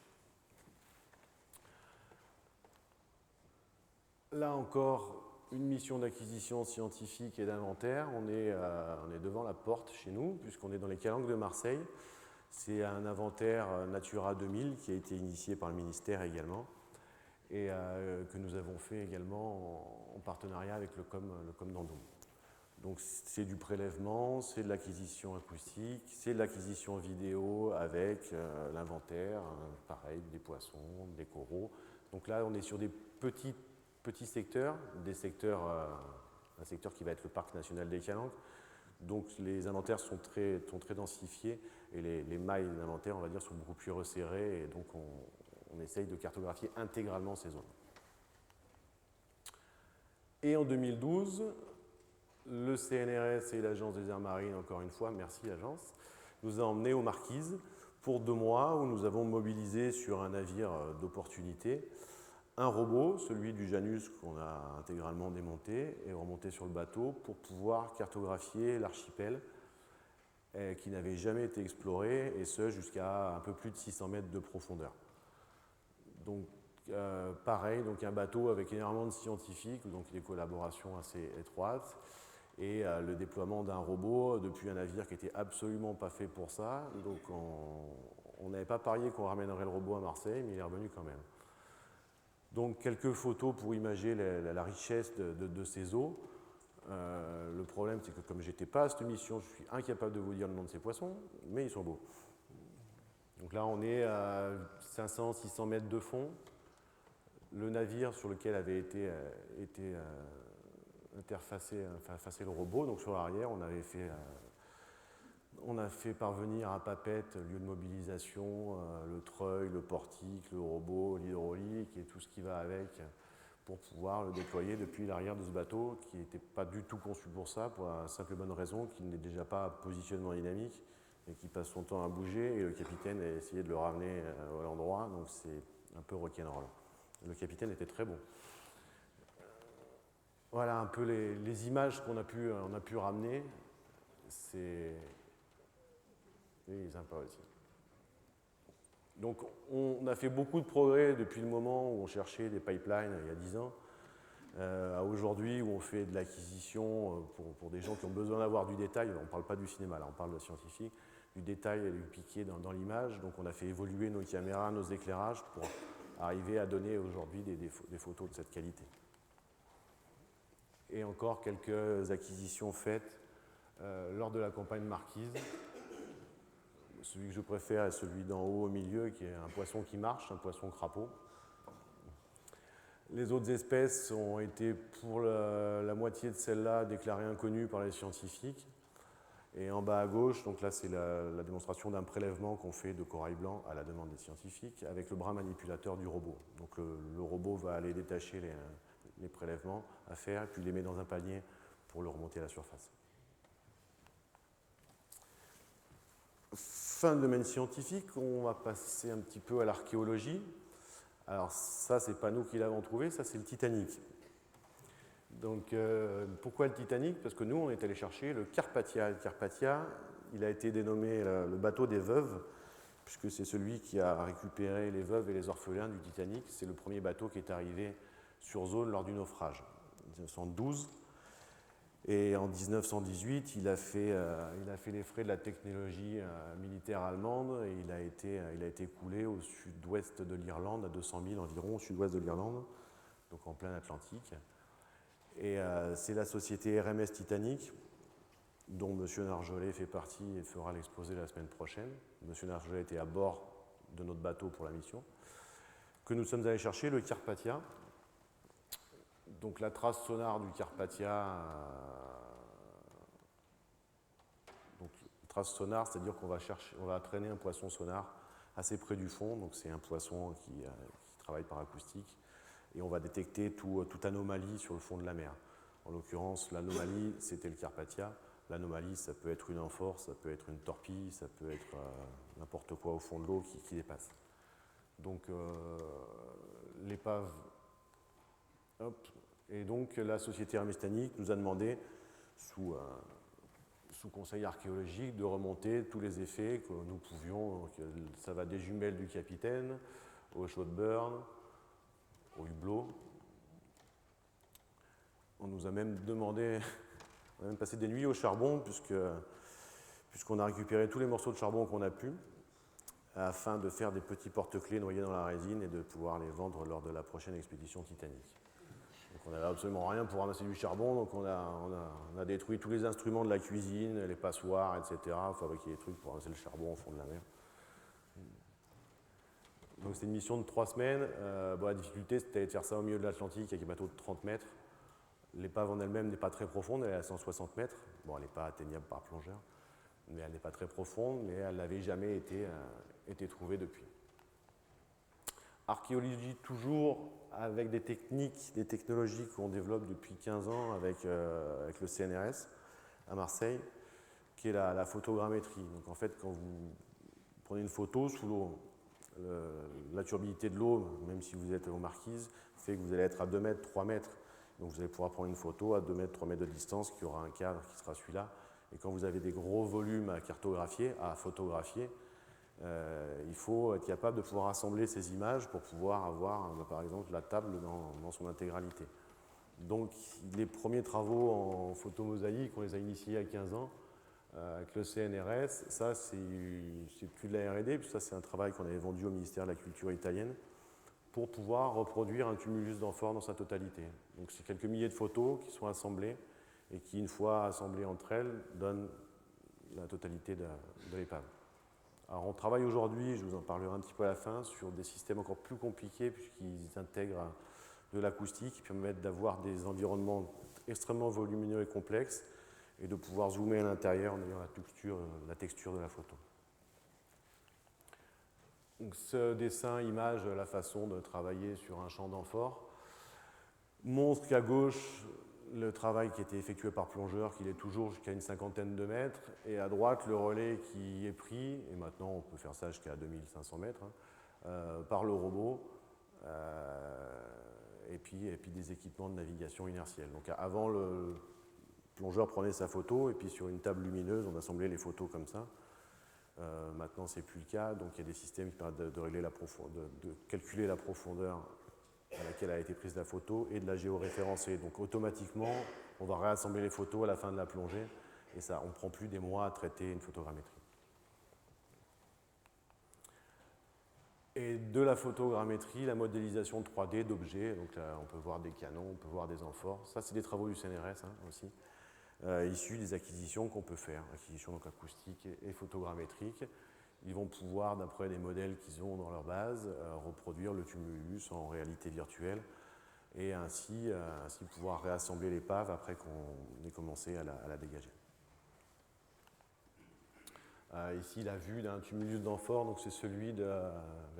Là encore, une mission d'acquisition scientifique et d'inventaire. On est devant la porte chez nous, puisqu'on est dans les calanques de Marseille. C'est un inventaire Natura 2000 qui a été initié par le ministère également et que nous avons fait également en partenariat avec le COM d'Andon. Donc c'est du prélèvement, c'est de l'acquisition acoustique, c'est de l'acquisition vidéo avec l'inventaire, pareil, des poissons, des coraux. Donc là, on est sur des petits secteurs, un secteur qui va être le parc national des Calanques. Donc les inventaires sont très densifiés et les mailles d'inventaire, on va dire, sont beaucoup plus resserrées et donc on essaye de cartographier intégralement ces zones. Et en 2012, le CNRS et l'Agence des aires marines, encore une fois, merci l'agence, nous a emmenés aux Marquises pour 2 mois où nous avons mobilisé sur un navire d'opportunité un robot, celui du Janus qu'on a intégralement démonté et remonté sur le bateau pour pouvoir cartographier l'archipel qui n'avait jamais été exploré et ce jusqu'à un peu plus de 600 mètres de profondeur. Donc pareil, donc un bateau avec énormément de scientifiques, donc des collaborations assez étroites et le déploiement d'un robot depuis un navire qui n'était absolument pas fait pour ça. Donc on n'avait pas parié qu'on ramènerait le robot à Marseille, mais il est revenu quand même. Donc quelques photos pour imager la richesse de ces eaux. Le problème, c'est que comme je n'étais pas à cette mission, je suis incapable de vous dire le nom de ces poissons, mais ils sont beaux. Donc là, on est à 500-600 mètres de fond. Le navire sur lequel avait été interfacé le robot, donc sur l'arrière, on a fait parvenir à Papette, lieu de mobilisation, le treuil, le portique, le robot, l'hydraulique et tout ce qui va avec pour pouvoir le déployer depuis l'arrière de ce bateau qui n'était pas du tout conçu pour ça, pour la simple et bonne raison qu'il n'est déjà pas à positionnement dynamique et qui passe son temps à bouger, et le capitaine a essayé de le ramener à l'endroit, donc c'est un peu rock'n'roll. Le capitaine était très bon. Voilà un peu les images qu'on a pu ramener. C'est sympa aussi. Donc on a fait beaucoup de progrès depuis le moment où on cherchait des pipelines il y a 10 ans, à aujourd'hui où on fait de l'acquisition pour des gens qui ont besoin d'avoir du détail. On ne parle pas du cinéma, là on parle de scientifique, du détail et du piqué dans l'image. Donc on a fait évoluer nos caméras, nos éclairages pour arriver à donner aujourd'hui des photos de cette qualité. Et encore quelques acquisitions faites lors de la campagne Marquise. Celui que je préfère est celui d'en haut au milieu, qui est un poisson qui marche, un poisson crapaud. Les autres espèces ont été, pour la moitié de celles-là, déclarées inconnues par les scientifiques. Et en bas à gauche, donc là c'est la démonstration d'un prélèvement qu'on fait de corail blanc à la demande des scientifiques, avec le bras manipulateur du robot. Donc le robot va aller détacher les prélèvements à faire, et puis les met dans un panier pour le remonter à la surface. Fin de domaine scientifique, on va passer un petit peu à l'archéologie. Alors ça, c'est pas nous qui l'avons trouvé, ça c'est le Titanic. Donc pourquoi le Titanic? Parce que nous, on est allé chercher le Carpathia. Le Carpathia, il a été dénommé le bateau des veuves, puisque c'est celui qui a récupéré les veuves et les orphelins du Titanic. C'est le premier bateau qui est arrivé sur zone lors du naufrage, en 1912. Et en 1918, il a fait les frais de la technologie militaire allemande et il a été coulé au sud-ouest de l'Irlande, à 200 000 environ, au sud-ouest de l'Irlande, donc en plein Atlantique. Et c'est la société RMS Titanic, dont M. Nargeolet fait partie et fera l'exposé la semaine prochaine. M. Nargeolet était à bord de notre bateau pour la mission, que nous sommes allés chercher, le Carpathia. Donc la trace sonar du Carpathia, trace sonar, c'est-à-dire qu'on va traîner un poisson sonar assez près du fond, donc c'est un poisson qui travaille par acoustique, et on va détecter toute anomalie sur le fond de la mer. En l'occurrence, l'anomalie, c'était le Carpathia. L'anomalie, ça peut être une amphore, ça peut être une torpille, ça peut être n'importe quoi au fond de l'eau qui dépasse. Donc l'épave... Et donc la société Hermès Titanic nous a demandé, sous conseil archéologique, de remonter tous les effets que nous pouvions. Donc, ça va des jumelles du capitaine, au chaud de burn, au hublot. On nous a même demandé, on a même passé des nuits au charbon, puisqu'on a récupéré tous les morceaux de charbon qu'on a pu, afin de faire des petits porte-clés noyés dans la résine et de pouvoir les vendre lors de la prochaine expédition Titanic. Donc on n'avait absolument rien pour ramasser du charbon, donc on a détruit tous les instruments de la cuisine, les passoires, etc., fabriquer des trucs pour ramasser le charbon au fond de la mer. Donc c'était une mission de 3 semaines. La difficulté, c'était de faire ça au milieu de l'Atlantique avec un bateau de 30 mètres. L'épave en elle-même n'est pas très profonde, elle est à 160 mètres. Bon, elle n'est pas atteignable par plongeur, mais elle n'est pas très profonde, mais elle n'avait jamais été trouvée depuis. Archéologie toujours avec des techniques, des technologies qu'on développe depuis 15 ans avec le CNRS à Marseille, qui est la photogrammétrie. Donc en fait, quand vous prenez une photo sous l'eau, la turbidité de l'eau, même si vous êtes aux Marquises, fait que vous allez être à 2 mètres, 3 mètres. Donc vous allez pouvoir prendre une photo à 2 mètres, 3 mètres de distance qui aura un cadre qui sera celui-là. Et quand vous avez des gros volumes à cartographier, à photographier, il faut être capable de pouvoir assembler ces images pour pouvoir avoir, par exemple, la table dans son intégralité. Donc les premiers travaux en photomosaïque, on les a initiés il y a 15 ans avec le CNRS. Ça, c'est plus de la R&D, puis ça, c'est un travail qu'on avait vendu au ministère de la Culture italienne pour pouvoir reproduire un tumulus d'amphore dans sa totalité. Donc c'est quelques milliers de photos qui sont assemblées et qui, une fois assemblées entre elles, donnent la totalité de l'épave. Alors on travaille aujourd'hui, je vous en parlerai un petit peu à la fin, sur des systèmes encore plus compliqués puisqu'ils intègrent de l'acoustique qui permettent d'avoir des environnements extrêmement volumineux et complexes et de pouvoir zoomer à l'intérieur en ayant la texture de la photo. Donc ce dessin image la façon de travailler sur un champ d'amphore montre qu'à gauche, le travail qui a été effectué par plongeur, qu'il est toujours jusqu'à une cinquantaine de mètres, et à droite le relais qui est pris, et maintenant on peut faire ça jusqu'à 2500 mètres, par le robot, et puis des équipements de navigation inertielle. Donc avant, le plongeur prenait sa photo, et puis sur une table lumineuse, on assemblait les photos comme ça. Maintenant, ce n'est plus le cas, donc il y a des systèmes qui permettent de calculer la profondeur à laquelle a été prise la photo et de la géoréférencer. Donc automatiquement, on va réassembler les photos à la fin de la plongée et ça, on ne prend plus des mois à traiter une photogrammétrie. Et de la photogrammétrie, la modélisation 3D d'objets, donc là, on peut voir des canons, on peut voir des amphores. Ça, c'est des travaux du CNRS aussi, issus des acquisitions qu'on peut faire, acquisitions donc acoustiques et photogrammétriques. Ils vont pouvoir, d'après les modèles qu'ils ont dans leur base, reproduire le tumulus en réalité virtuelle et ainsi pouvoir réassembler l'épave après qu'on ait commencé à la dégager. Ici, la vue d'un tumulus d'amphore, donc c'est celui de.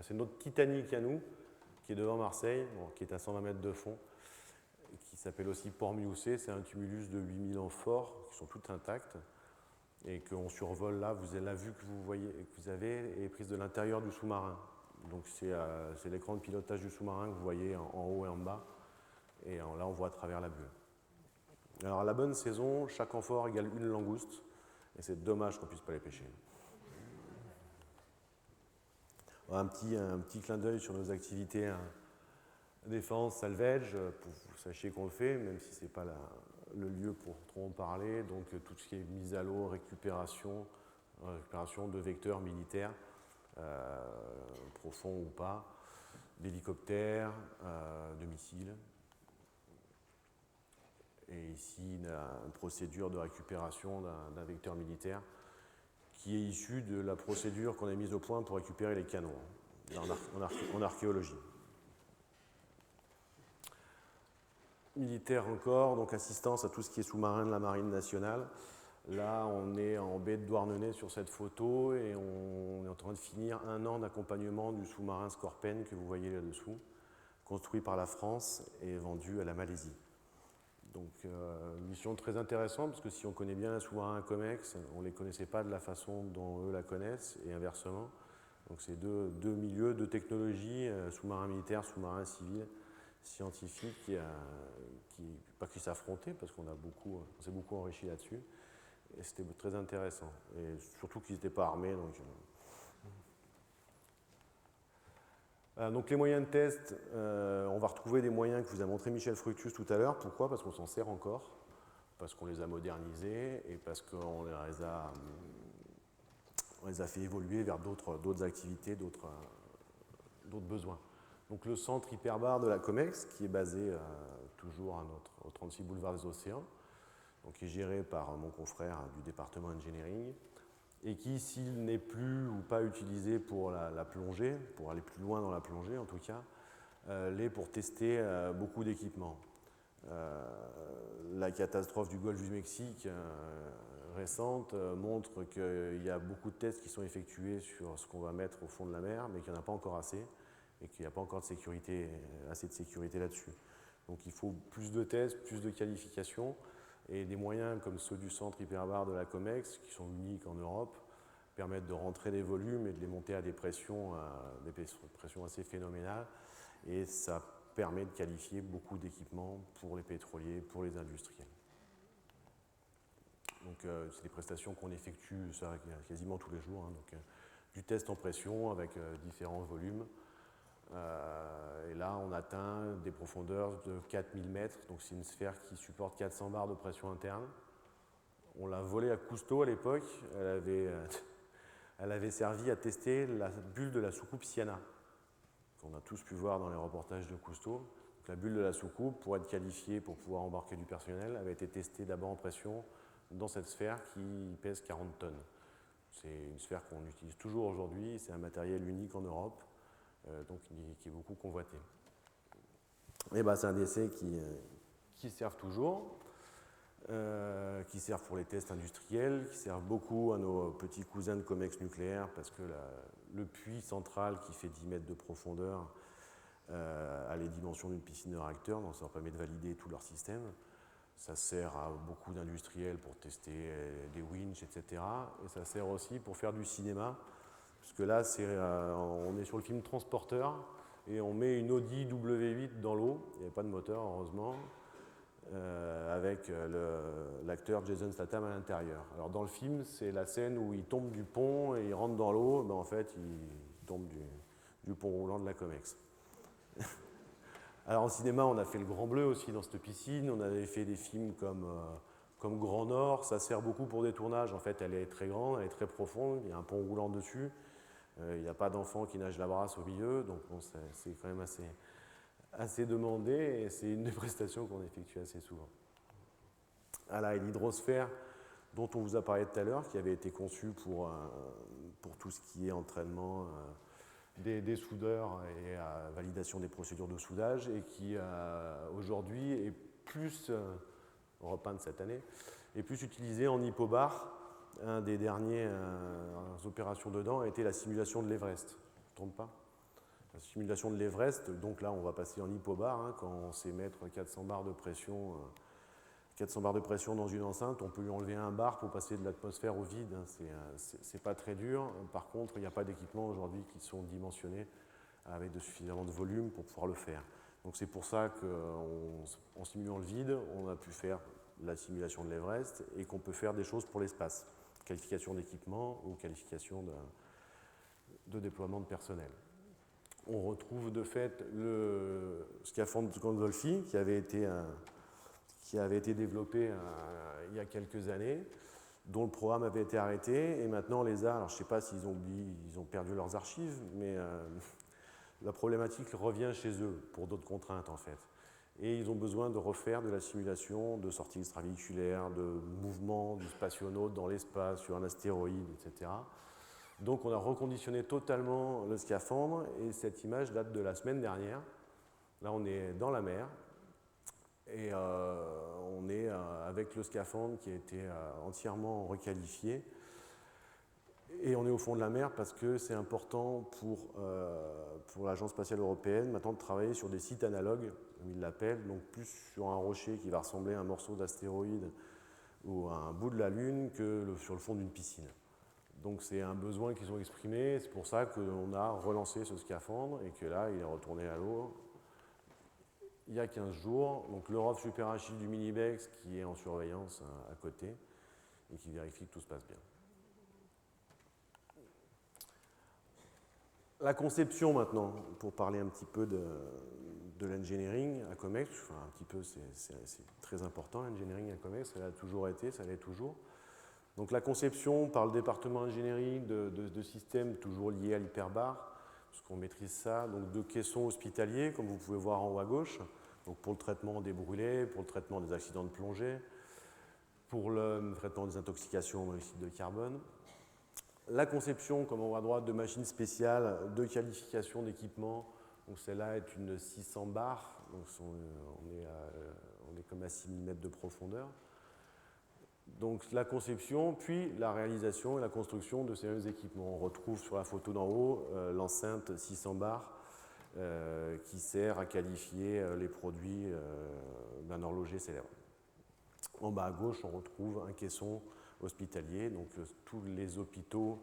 C'est notre Titanic à nous, qui est devant Marseille, qui est à 120 mètres de fond, qui s'appelle aussi Port-Mioussé. C'est un tumulus de 8000 amphores qui sont toutes intactes et qu'on survole là. La vue que vous avez est prise de l'intérieur du sous-marin. Donc c'est l'écran de pilotage du sous-marin que vous voyez en haut et en bas. Et là, on voit à travers la bulle. Alors, à la bonne saison, chaque amphore égale une langouste. Et c'est dommage qu'on ne puisse pas les pêcher. Un petit clin d'œil sur nos activités défense, salvage, pour que vous sachiez qu'on le fait, même si ce n'est pas le lieu pour trop en parler. Donc tout ce qui est mise à l'eau, récupération de vecteurs militaires, profonds ou pas, d'hélicoptères, de missiles. Et ici, une procédure de récupération d'un vecteur militaire qui est issue de la procédure qu'on a mise au point pour récupérer les canons en archéologie. Militaire encore, donc assistance à tout ce qui est sous-marin de la Marine nationale. Là, on est en baie de Douarnenez sur cette photo et on est en train de finir 1 an d'accompagnement du sous-marin Scorpène que vous voyez là-dessous, construit par la France et vendu à la Malaisie. Donc, mission très intéressante parce que si on connaît bien un sous-marin Comex, on ne les connaissait pas de la façon dont eux la connaissent et inversement. Donc, c'est deux milieux, deux technologies, sous-marin militaire, sous-marin civil, scientifique, pas qui s'affrontaient parce qu'on s'est beaucoup enrichi là-dessus. Et c'était très intéressant. Et surtout qu'ils n'étaient pas armés. Donc les moyens de test, on va retrouver des moyens que vous a montré Michel Fructus tout à l'heure. Pourquoi? Parce qu'on s'en sert encore, parce qu'on les a modernisés et parce qu'on les a fait évoluer vers d'autres activités, d'autres besoins. Donc le centre hyperbare de la COMEX, qui est basé toujours au 36 boulevard des Océans, donc qui est géré par mon confrère du département engineering, et qui, s'il n'est plus ou pas utilisé pour la plongée, pour aller plus loin dans la plongée en tout cas, l'est pour tester beaucoup d'équipements. La catastrophe du golfe du Mexique récente montre qu'il y a beaucoup de tests qui sont effectués sur ce qu'on va mettre au fond de la mer, mais qu'il n'y en a pas encore assez, et qu'il n'y a pas encore assez de sécurité là-dessus. Donc il faut plus de tests, plus de qualifications, et des moyens comme ceux du centre hyperbare de la COMEX, qui sont uniques en Europe, permettent de rentrer des volumes et de les monter à des pressions assez phénoménales. Et ça permet de qualifier beaucoup d'équipements pour les pétroliers, pour les industriels. Donc c'est des prestations qu'on effectue quasiment tous les jours. Du test en pression avec différents volumes. Et là, on atteint des profondeurs de 4000 mètres, donc c'est une sphère qui supporte 400 bars de pression interne. On l'a volée à Cousteau à l'époque, elle avait servi à tester la bulle de la soucoupe Siana, qu'on a tous pu voir dans les reportages de Cousteau. Donc, la bulle de la soucoupe, pour être qualifiée pour pouvoir embarquer du personnel, avait été testée d'abord en pression dans cette sphère qui pèse 40 tonnes. C'est une sphère qu'on utilise toujours aujourd'hui, c'est un matériel unique en Europe. Donc qui est beaucoup convoité. Et c'est un essai qui servent toujours, qui servent pour les tests industriels, qui servent beaucoup à nos petits cousins de COMEX nucléaire, parce que le puits central qui fait 10 mètres de profondeur a les dimensions d'une piscine de réacteur, donc ça leur permet de valider tout leur système. Ça sert à beaucoup d'industriels pour tester des winches, etc. Et ça sert aussi pour faire du cinéma, puisque là, on est sur le film Transporteur, et on met une Audi W8 dans l'eau, il n'y avait pas de moteur, heureusement, avec l'acteur Jason Statham à l'intérieur. Alors dans le film, c'est la scène où il tombe du pont et il rentre dans l'eau, en fait, il tombe du pont roulant de la Comex. Alors en cinéma, on a fait Le Grand Bleu aussi dans cette piscine, on avait fait des films comme Grand Nord, ça sert beaucoup pour des tournages, en fait elle est très grande, elle est très profonde, il y a un pont roulant dessus, il n'y a pas d'enfant qui nage la brasse au milieu, donc bon, c'est quand même assez demandé et c'est une des prestations qu'on effectue assez souvent. Voilà, et l'hydrosphère dont on vous a parlé tout à l'heure, qui avait été conçue pour tout ce qui est entraînement des soudeurs et validation des procédures de soudage, et qui aujourd'hui est plus, repeinte cette année, est plus utilisée en hypobar. Un des dernières opérations dedans a été la simulation de l'Everest. Je ne me trompe pas. La simulation de l'Everest, donc là on va passer en hypobar, quand on sait mettre 400 bars de pression. 400 bars de pression dans une enceinte, on peut lui enlever un bar pour passer de l'atmosphère au vide, c'est pas très dur. Par contre, il n'y a pas d'équipements aujourd'hui qui sont dimensionnés avec suffisamment de volume pour pouvoir le faire. Donc c'est pour ça qu'en simulant le vide, on a pu faire la simulation de l'Everest et qu'on peut faire des choses pour l'espace, qualification d'équipement ou qualification de déploiement de personnel. On retrouve de fait le scaphandre de Gondolfi qui avait été développé il y a quelques années, dont le programme avait été arrêté, et maintenant l'ESA, alors je ne sais pas s'ils ont perdu leurs archives, mais la problématique revient chez eux pour d'autres contraintes en fait. Et ils ont besoin de refaire de la simulation de sorties extravéhiculaires, de mouvements du spationaute dans l'espace, sur un astéroïde, etc. Donc on a reconditionné totalement le scaphandre, et cette image date de la semaine dernière. Là on est dans la mer, et on est avec le scaphandre qui a été entièrement requalifié. Et on est au fond de la mer parce que c'est important pour l'Agence spatiale européenne maintenant de travailler sur des sites analogues, comme ils l'appellent, donc plus sur un rocher qui va ressembler à un morceau d'astéroïde ou à un bout de la Lune que sur le fond d'une piscine. Donc c'est un besoin qu'ils ont exprimé, c'est pour ça qu'on a relancé ce scaphandre et que là il est retourné à l'eau il y a 15 jours. Donc le ROV Super Agile du Minibex qui est en surveillance à côté et qui vérifie que tout se passe bien. La conception maintenant, pour parler un petit peu de l'engineering à Comex, enfin un petit peu, c'est très important l'engineering à Comex, ça l'a toujours été, ça l'est toujours. Donc la conception par le département ingénierie de systèmes toujours liés à l'hyperbar, puisqu'on maîtrise ça, donc de caissons hospitaliers, comme vous pouvez voir en haut à gauche, donc pour le traitement des brûlés, pour le traitement des accidents de plongée, pour le traitement des intoxications au monoxyde de carbone. La conception, comme en haut à droite, de machines spéciales de qualification d'équipement. Donc celle-là est une 600 bar, donc on est comme à 6 mm de profondeur. Donc la conception, puis la réalisation et la construction de ces équipements. On retrouve sur la photo d'en haut l'enceinte 600 bar qui sert à qualifier les produits d'un horloger célèbre. En bas à gauche, on retrouve un caisson hospitalier, donc tous les hôpitaux,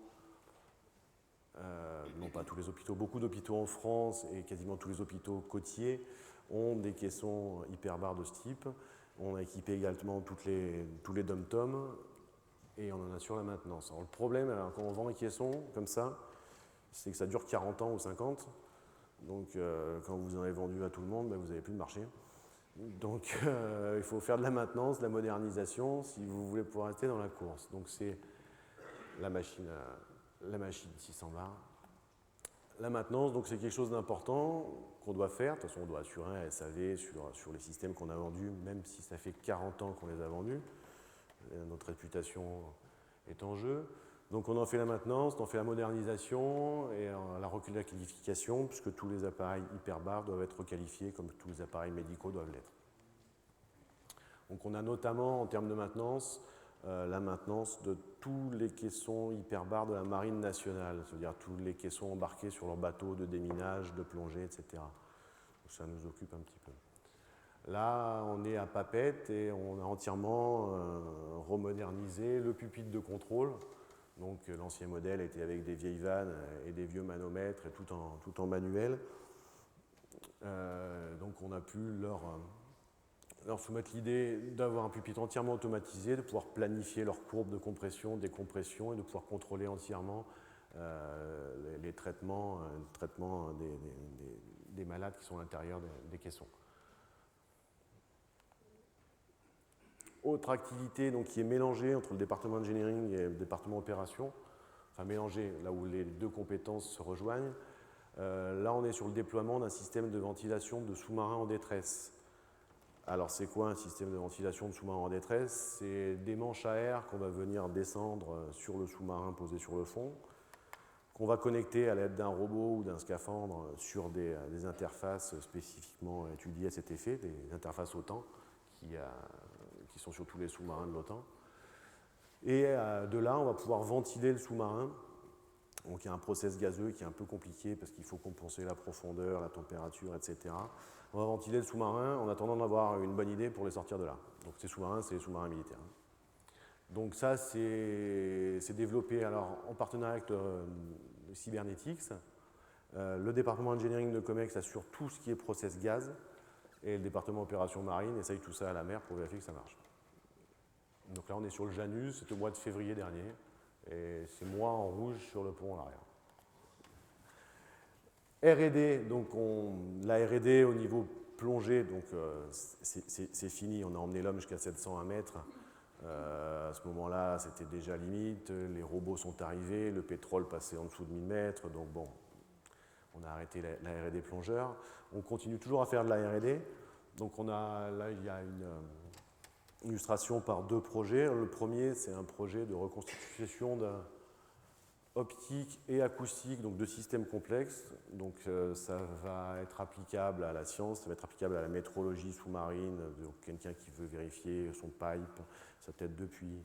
non pas tous les hôpitaux, beaucoup d'hôpitaux en France et quasiment tous les hôpitaux côtiers ont des caissons hyperbar de ce type. On a équipé également tous les dom-toms et on en assure la maintenance. Alors, le problème, alors, quand on vend un caisson comme ça, c'est que ça dure 40 ans ou 50. Donc quand vous en avez vendu à tout le monde, vous n'avez plus de marché. Donc il faut faire de la maintenance, de la modernisation si vous voulez pouvoir rester dans la course. Donc c'est la machine 600 bar. La maintenance, donc c'est quelque chose d'important qu'on doit faire. De toute façon, on doit assurer un SAV sur les systèmes qu'on a vendus, même si ça fait 40 ans qu'on les a vendus. Notre réputation est en jeu. Donc on en fait la maintenance, on en fait la modernisation et la requalification, puisque tous les appareils hyperbar doivent être requalifiés comme tous les appareils médicaux doivent l'être. Donc on a notamment, en termes de maintenance, la maintenance de tous les caissons hyperbar de la Marine nationale, c'est-à-dire tous les caissons embarqués sur leurs bateaux de déminage, de plongée, etc. Donc ça nous occupe un petit peu. Là, on est à Papette et on a entièrement remodernisé le pupitre de contrôle. Donc l'ancien modèle était avec des vieilles vannes et des vieux manomètres et tout en manuel. Donc on a pu leur soumettre l'idée d'avoir un pupitre entièrement automatisé, de pouvoir planifier leurs courbes de compression, décompression et de pouvoir contrôler entièrement les traitements, des malades qui sont à l'intérieur des caissons. Autre activité donc, qui est mélangée entre le département engineering et le département opération, enfin mélangée là où les deux compétences se rejoignent. Là, on est sur le déploiement d'un système de ventilation de sous-marins en détresse. Alors, c'est quoi un système de ventilation de sous-marins en détresse? C'est des manches à air qu'on va venir descendre sur le sous-marin posé sur le fond, qu'on va connecter à l'aide d'un robot ou d'un scaphandre sur des interfaces spécifiquement étudiées à cet effet, des interfaces OTAN qui sont sur tous les sous-marins de l'OTAN. Et de là, on va pouvoir ventiler le sous-marin. Donc il y a un process gazeux qui est un peu compliqué parce qu'il faut compenser la profondeur, la température, etc. On va ventiler le sous-marin en attendant d'avoir une bonne idée pour les sortir de là. Donc ces sous-marins, c'est les sous-marins militaires. Donc ça, c'est développé alors, en partenariat avec le Cybernetics. Le département engineering de Comex assure tout ce qui est process gaz et le département opération marine essaye tout ça à la mer pour vérifier que ça marche. Donc là, on est sur le Janus, c'était au mois de février dernier. Et c'est moi en rouge sur le pont à l'arrière. R&D, donc la R&D au niveau plongée, donc c'est fini, on a emmené l'homme jusqu'à 701 mètres. À ce moment-là, c'était déjà limite, les robots sont arrivés, le pétrole passait en dessous de 1000 mètres, donc bon, on a arrêté la R&D plongeur. On continue toujours à faire de la R&D, donc là, il y a une illustration par deux projets. Le premier, c'est un projet de reconstitution optique et acoustique, donc de systèmes complexes. Donc ça va être applicable à la science, ça va être applicable à la métrologie sous-marine, donc quelqu'un qui veut vérifier son pipe, sa tête de puits,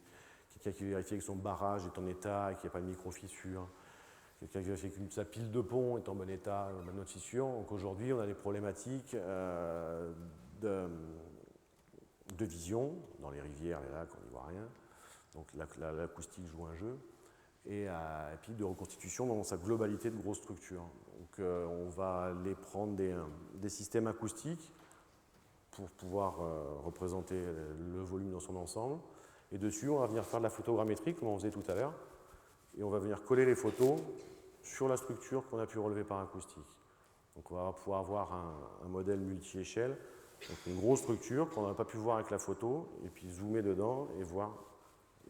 quelqu'un qui veut vérifier que son barrage est en état et qu'il n'y a pas de micro-fissure, quelqu'un qui veut vérifier que sa pile de pont est en bon état, pas de fissure. Donc aujourd'hui, on a des problématiques de vision, dans les rivières, les lacs, on n'y voit rien. Donc l'acoustique joue un jeu. Et puis de reconstitution dans sa globalité de grosses structures. Donc on va aller prendre des systèmes acoustiques pour pouvoir représenter le volume dans son ensemble. Et dessus, on va venir faire de la photogrammétrie, comme on faisait tout à l'heure. Et on va venir coller les photos sur la structure qu'on a pu relever par acoustique. Donc on va pouvoir avoir un modèle multi-échelle. Donc une grosse structure qu'on n'a pas pu voir avec la photo, et puis zoomer dedans et voir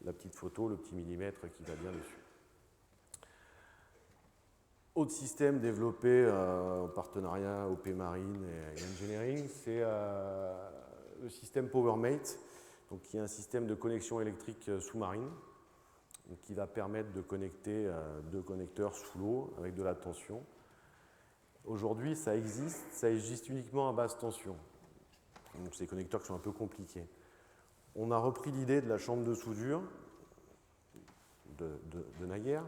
la petite photo, le petit millimètre qui va bien dessus. Autre système développé en partenariat OP Marine et Engineering, c'est le système PowerMate, donc qui est un système de connexion électrique sous-marine, qui va permettre de connecter deux connecteurs sous l'eau avec de la tension. Aujourd'hui, ça existe uniquement à basse tension. Donc c'est des connecteurs qui sont un peu compliqués. On a repris l'idée de la chambre de soudure de naguère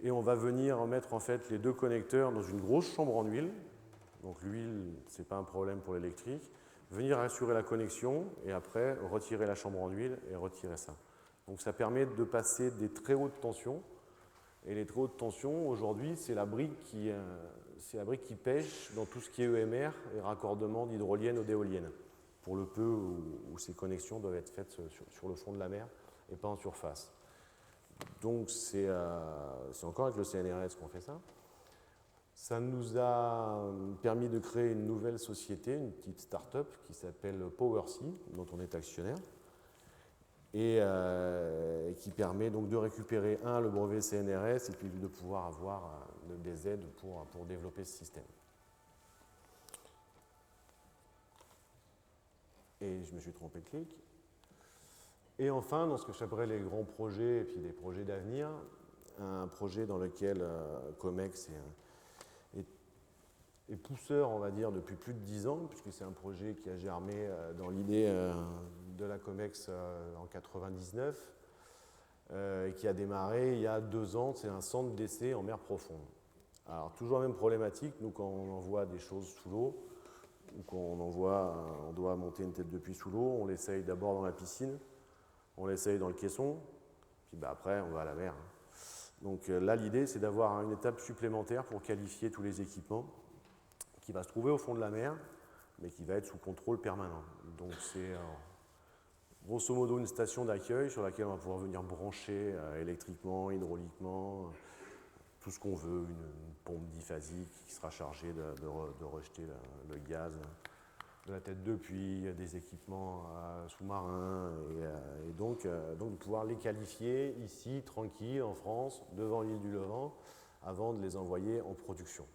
et on va venir mettre en fait les deux connecteurs dans une grosse chambre en huile. Donc l'huile, ce n'est pas un problème pour l'électrique. Venir assurer la connexion et après retirer la chambre en huile et retirer ça. Donc ça permet de passer des très hautes tensions. Et les très hautes tensions, aujourd'hui, c'est la brique qui pêche dans tout ce qui est EMR et raccordement d'hydroliennes ou d'éoliennes, pour le peu où ces connexions doivent être faites sur le fond de la mer et pas en surface. Donc c'est encore avec le CNRS qu'on fait ça. Ça nous a permis de créer une nouvelle société, une petite start-up qui s'appelle PowerSea, dont on est actionnaire, et qui permet donc de récupérer le brevet CNRS et puis de pouvoir avoir des aides pour développer ce système. Et je me suis trompé de clic. Et enfin, dans ce que j'appellerais les grands projets et puis les projets d'avenir, un projet dans lequel Comex est pousseur, on va dire, depuis plus de 10 ans, puisque c'est un projet qui a germé dans l'idée de la Comex en 1999, et qui a démarré il y a 2 ans, c'est un centre d'essai en mer profonde. Alors, toujours la même problématique, nous, quand on envoie des choses sous l'eau, ou qu'on envoie en doit monter une tête de puits sous l'eau, on l'essaye d'abord dans la piscine, on l'essaye dans le caisson, puis après on va à la mer. Donc là, l'idée, c'est d'avoir une étape supplémentaire pour qualifier tous les équipements qui va se trouver au fond de la mer, mais qui va être sous contrôle permanent. Donc c'est grosso modo une station d'accueil sur laquelle on va pouvoir venir brancher électriquement, hydrauliquement, tout ce qu'on veut, une pompe diphasique qui sera chargée de rejeter le gaz de la tête de puits, des équipements sous-marins, et donc de pouvoir les qualifier ici, tranquille, en France, devant l'île du Levant, avant de les envoyer en production.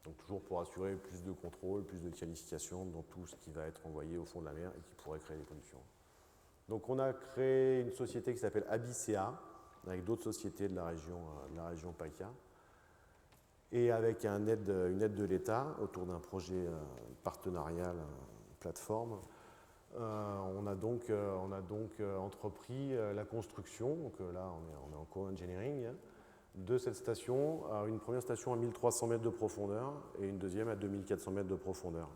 Donc toujours pour assurer plus de contrôle, plus de qualification dans tout ce qui va être envoyé au fond de la mer et qui pourrait créer des pollutions. Donc on a créé une société qui s'appelle Abicea, avec d'autres sociétés de la région PACA, et avec une aide de l'État autour d'un projet partenarial, plateforme. On a donc entrepris la construction, donc là on est en co-engineering, de cette station, une première station à 1300 mètres de profondeur et une deuxième à 2400 mètres de profondeur.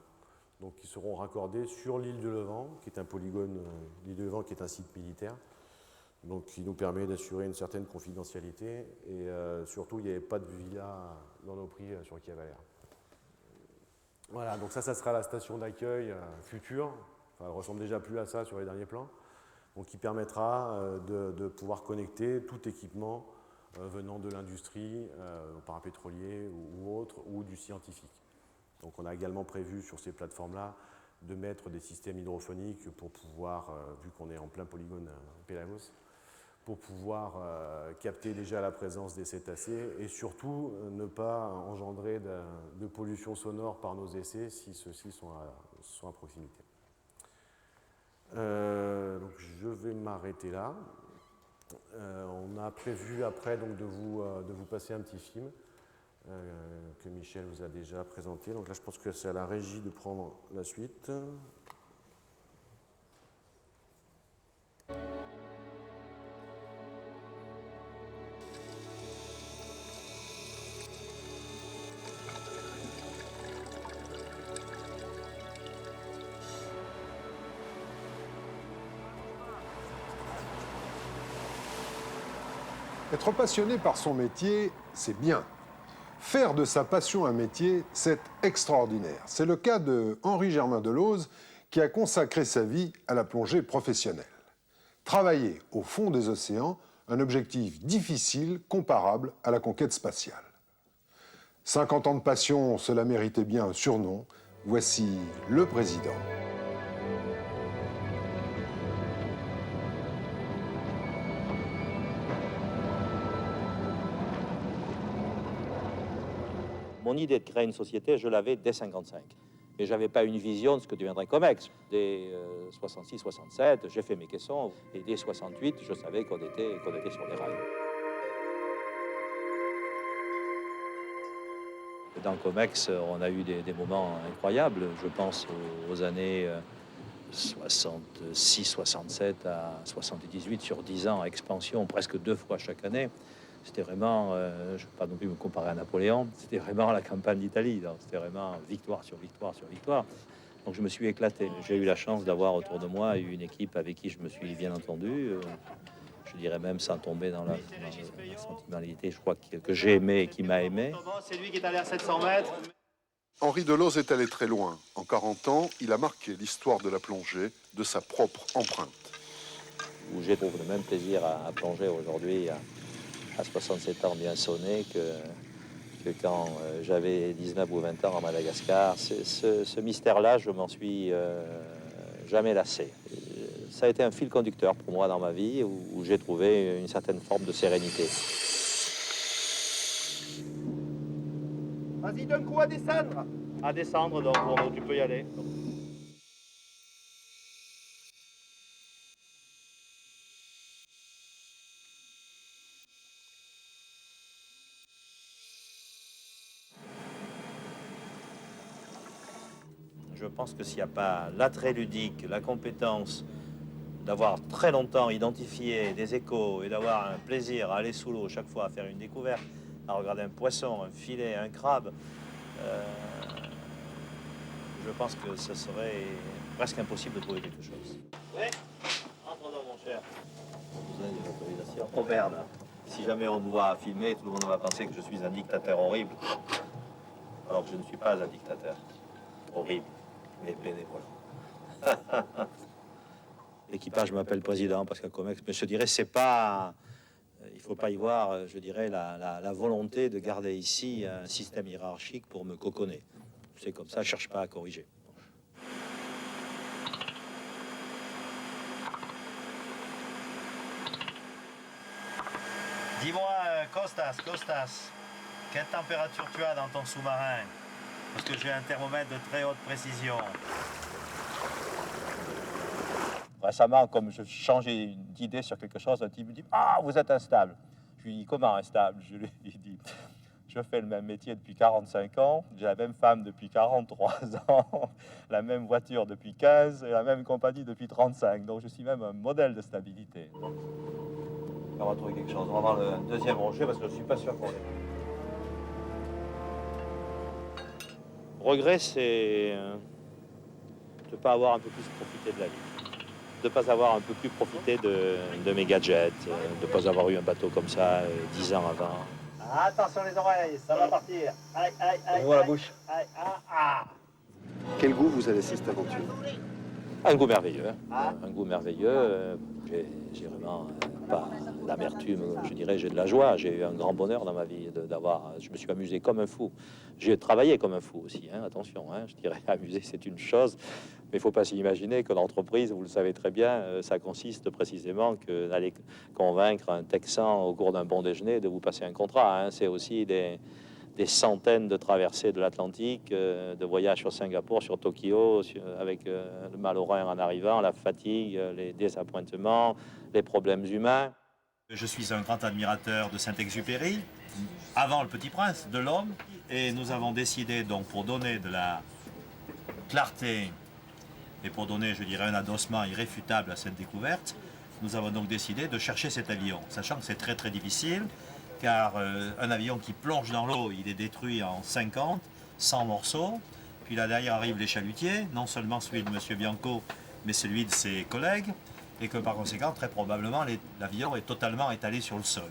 Donc qui seront raccordés sur l'île du Levant, qui est un polygone, l'île du Levant qui est un site militaire, donc qui nous permet d'assurer une certaine confidentialité, et surtout il n'y avait pas de villa dans nos prix sur Cavalère. Voilà, donc ça sera la station d'accueil future, enfin, elle ressemble déjà plus à ça sur les derniers plans, donc qui permettra de pouvoir connecter tout équipement venant de l'industrie, parapétrolier ou autre, ou du scientifique. Donc on a également prévu sur ces plateformes-là de mettre des systèmes hydrophoniques pour pouvoir, vu qu'on est en plein polygone Pélagos, pour pouvoir capter déjà la présence des cétacés et surtout ne pas engendrer de pollution sonore par nos essais si ceux-ci sont à proximité. Donc je vais m'arrêter là. On a prévu après donc, de vous passer un petit film que Michel vous a déjà présenté. Donc là, je pense que c'est à la régie de prendre la suite. Être passionné par son métier, c'est bien. Faire de sa passion un métier, c'est extraordinaire. C'est le cas de Henri Germain Delauze, qui a consacré sa vie à la plongée professionnelle. Travailler au fond des océans, un objectif difficile comparable à la conquête spatiale. 50 ans de passion, cela méritait bien un surnom. Voici le président. Mon idée de créer une société, je l'avais dès 1955. Mais je n'avais pas une vision de ce que deviendrait Comex. Dès 66-67, j'ai fait mes caissons. Et dès 68, je savais qu'on était sur les rails. Dans Comex, on a eu des moments incroyables. Je pense aux années 66-67 à 78, sur 10 ans, expansion presque 2 fois chaque année. C'était vraiment, je ne vais pas non plus me comparer à Napoléon, c'était vraiment la campagne d'Italie. C'était vraiment victoire sur victoire sur victoire. Donc je me suis éclaté. J'ai eu la chance d'avoir autour de moi une équipe avec qui je me suis bien entendu. Je dirais même sans tomber dans la sentimentalité, je crois que j'ai aimé et qui m'a aimé. C'est lui qui est allé à 700 mètres. Henri Delauze est allé très loin. En 40 ans, il a marqué l'histoire de la plongée de sa propre empreinte. Où j'ai trouvé le même plaisir à plonger aujourd'hui, à 67 ans bien sonné, que quand j'avais 19 ou 20 ans à Madagascar. Ce mystère-là, je m'en suis jamais lassé. Ça a été un fil conducteur pour moi dans ma vie, où j'ai trouvé une certaine forme de sérénité. Vas-y, donne coup à descendre. À descendre, donc tu peux y aller. Je pense que s'il n'y a pas l'attrait ludique, la compétence d'avoir très longtemps identifié des échos et d'avoir un plaisir à aller sous l'eau chaque fois, à faire une découverte, à regarder un poisson, un filet, un crabe, Je pense que ce serait presque impossible de trouver quelque chose. Oui, entre dans mon cher. Vous avez l'autorisation. Oh merde. Si jamais on me voit filmer, tout le monde va penser que je suis un dictateur horrible. Alors que je ne suis pas un dictateur horrible, mais bénévole. L'équipage m'appelle président parce qu'à Comex, mais je dirais c'est pas, il faut pas y voir, je dirais la volonté de garder ici un système hiérarchique pour me coconner. C'est comme ça, je cherche pas à corriger. Dis-moi, Costas, quelle température tu as dans ton sous-marin? Parce que j'ai un thermomètre de très haute précision. Récemment, comme je changeais d'idée sur quelque chose, un type me dit « Ah, vous êtes instable !» Je lui dis « Comment instable ?» Je lui dis « Je fais le même métier depuis 45 ans, j'ai la même femme depuis 43 ans, la même voiture depuis 15 et la même compagnie depuis 35. Donc je suis même un modèle de stabilité. » On va trouver quelque chose. On va voir le deuxième rocher parce que je ne suis pas sûr qu'on l'ait. Regret, c'est de ne pas avoir un peu plus profité de la vie. De ne pas avoir un peu plus profité de mes gadgets, de ne pas avoir eu un bateau comme ça 10 ans avant. Attention les oreilles, ça va partir. Aïe, aïe, aïe. On voit la bouche. Aïe, ah. Quel goût vous a laissé cette aventure? Un goût merveilleux. Un goût merveilleux. J'ai vraiment pas d'amertume, je dirais, j'ai de la joie. J'ai eu un grand bonheur dans ma vie d'avoir. Je me suis amusé comme un fou. J'ai travaillé comme un fou aussi, hein, attention. Hein, je dirais, amuser, c'est une chose. Mais il ne faut pas s'imaginer que l'entreprise, vous le savez très bien, ça consiste précisément d'aller convaincre un Texan au cours d'un bon déjeuner de vous passer un contrat. Hein. C'est aussi des centaines de traversées de l'Atlantique, de voyages sur Singapour, sur Tokyo, avec le mal au rein en arrivant, la fatigue, les désappointements, les problèmes humains. Je suis un grand admirateur de Saint-Exupéry, avant Le Petit Prince, de l'homme, et nous avons décidé donc pour donner de la clarté et pour donner, je dirais, un adossement irréfutable à cette découverte, nous avons donc décidé de chercher cet avion, sachant que c'est très très difficile, car un avion qui plonge dans l'eau, il est détruit en 50, 100 morceaux, puis là derrière arrivent les chalutiers, non seulement celui de M. Bianco, mais celui de ses collègues, et que par conséquent, très probablement, l'avion est totalement étalé sur le sol.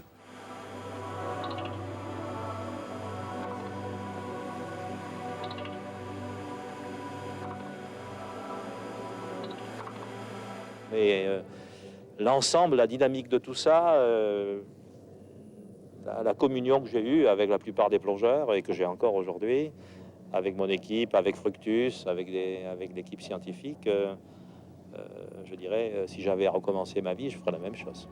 Mais l'ensemble, la dynamique de tout ça, la communion que j'ai eue avec la plupart des plongeurs et que j'ai encore aujourd'hui, avec mon équipe, avec Fructus, avec l'équipe scientifique, je dirais, si j'avais à recommencer ma vie, je ferais la même chose.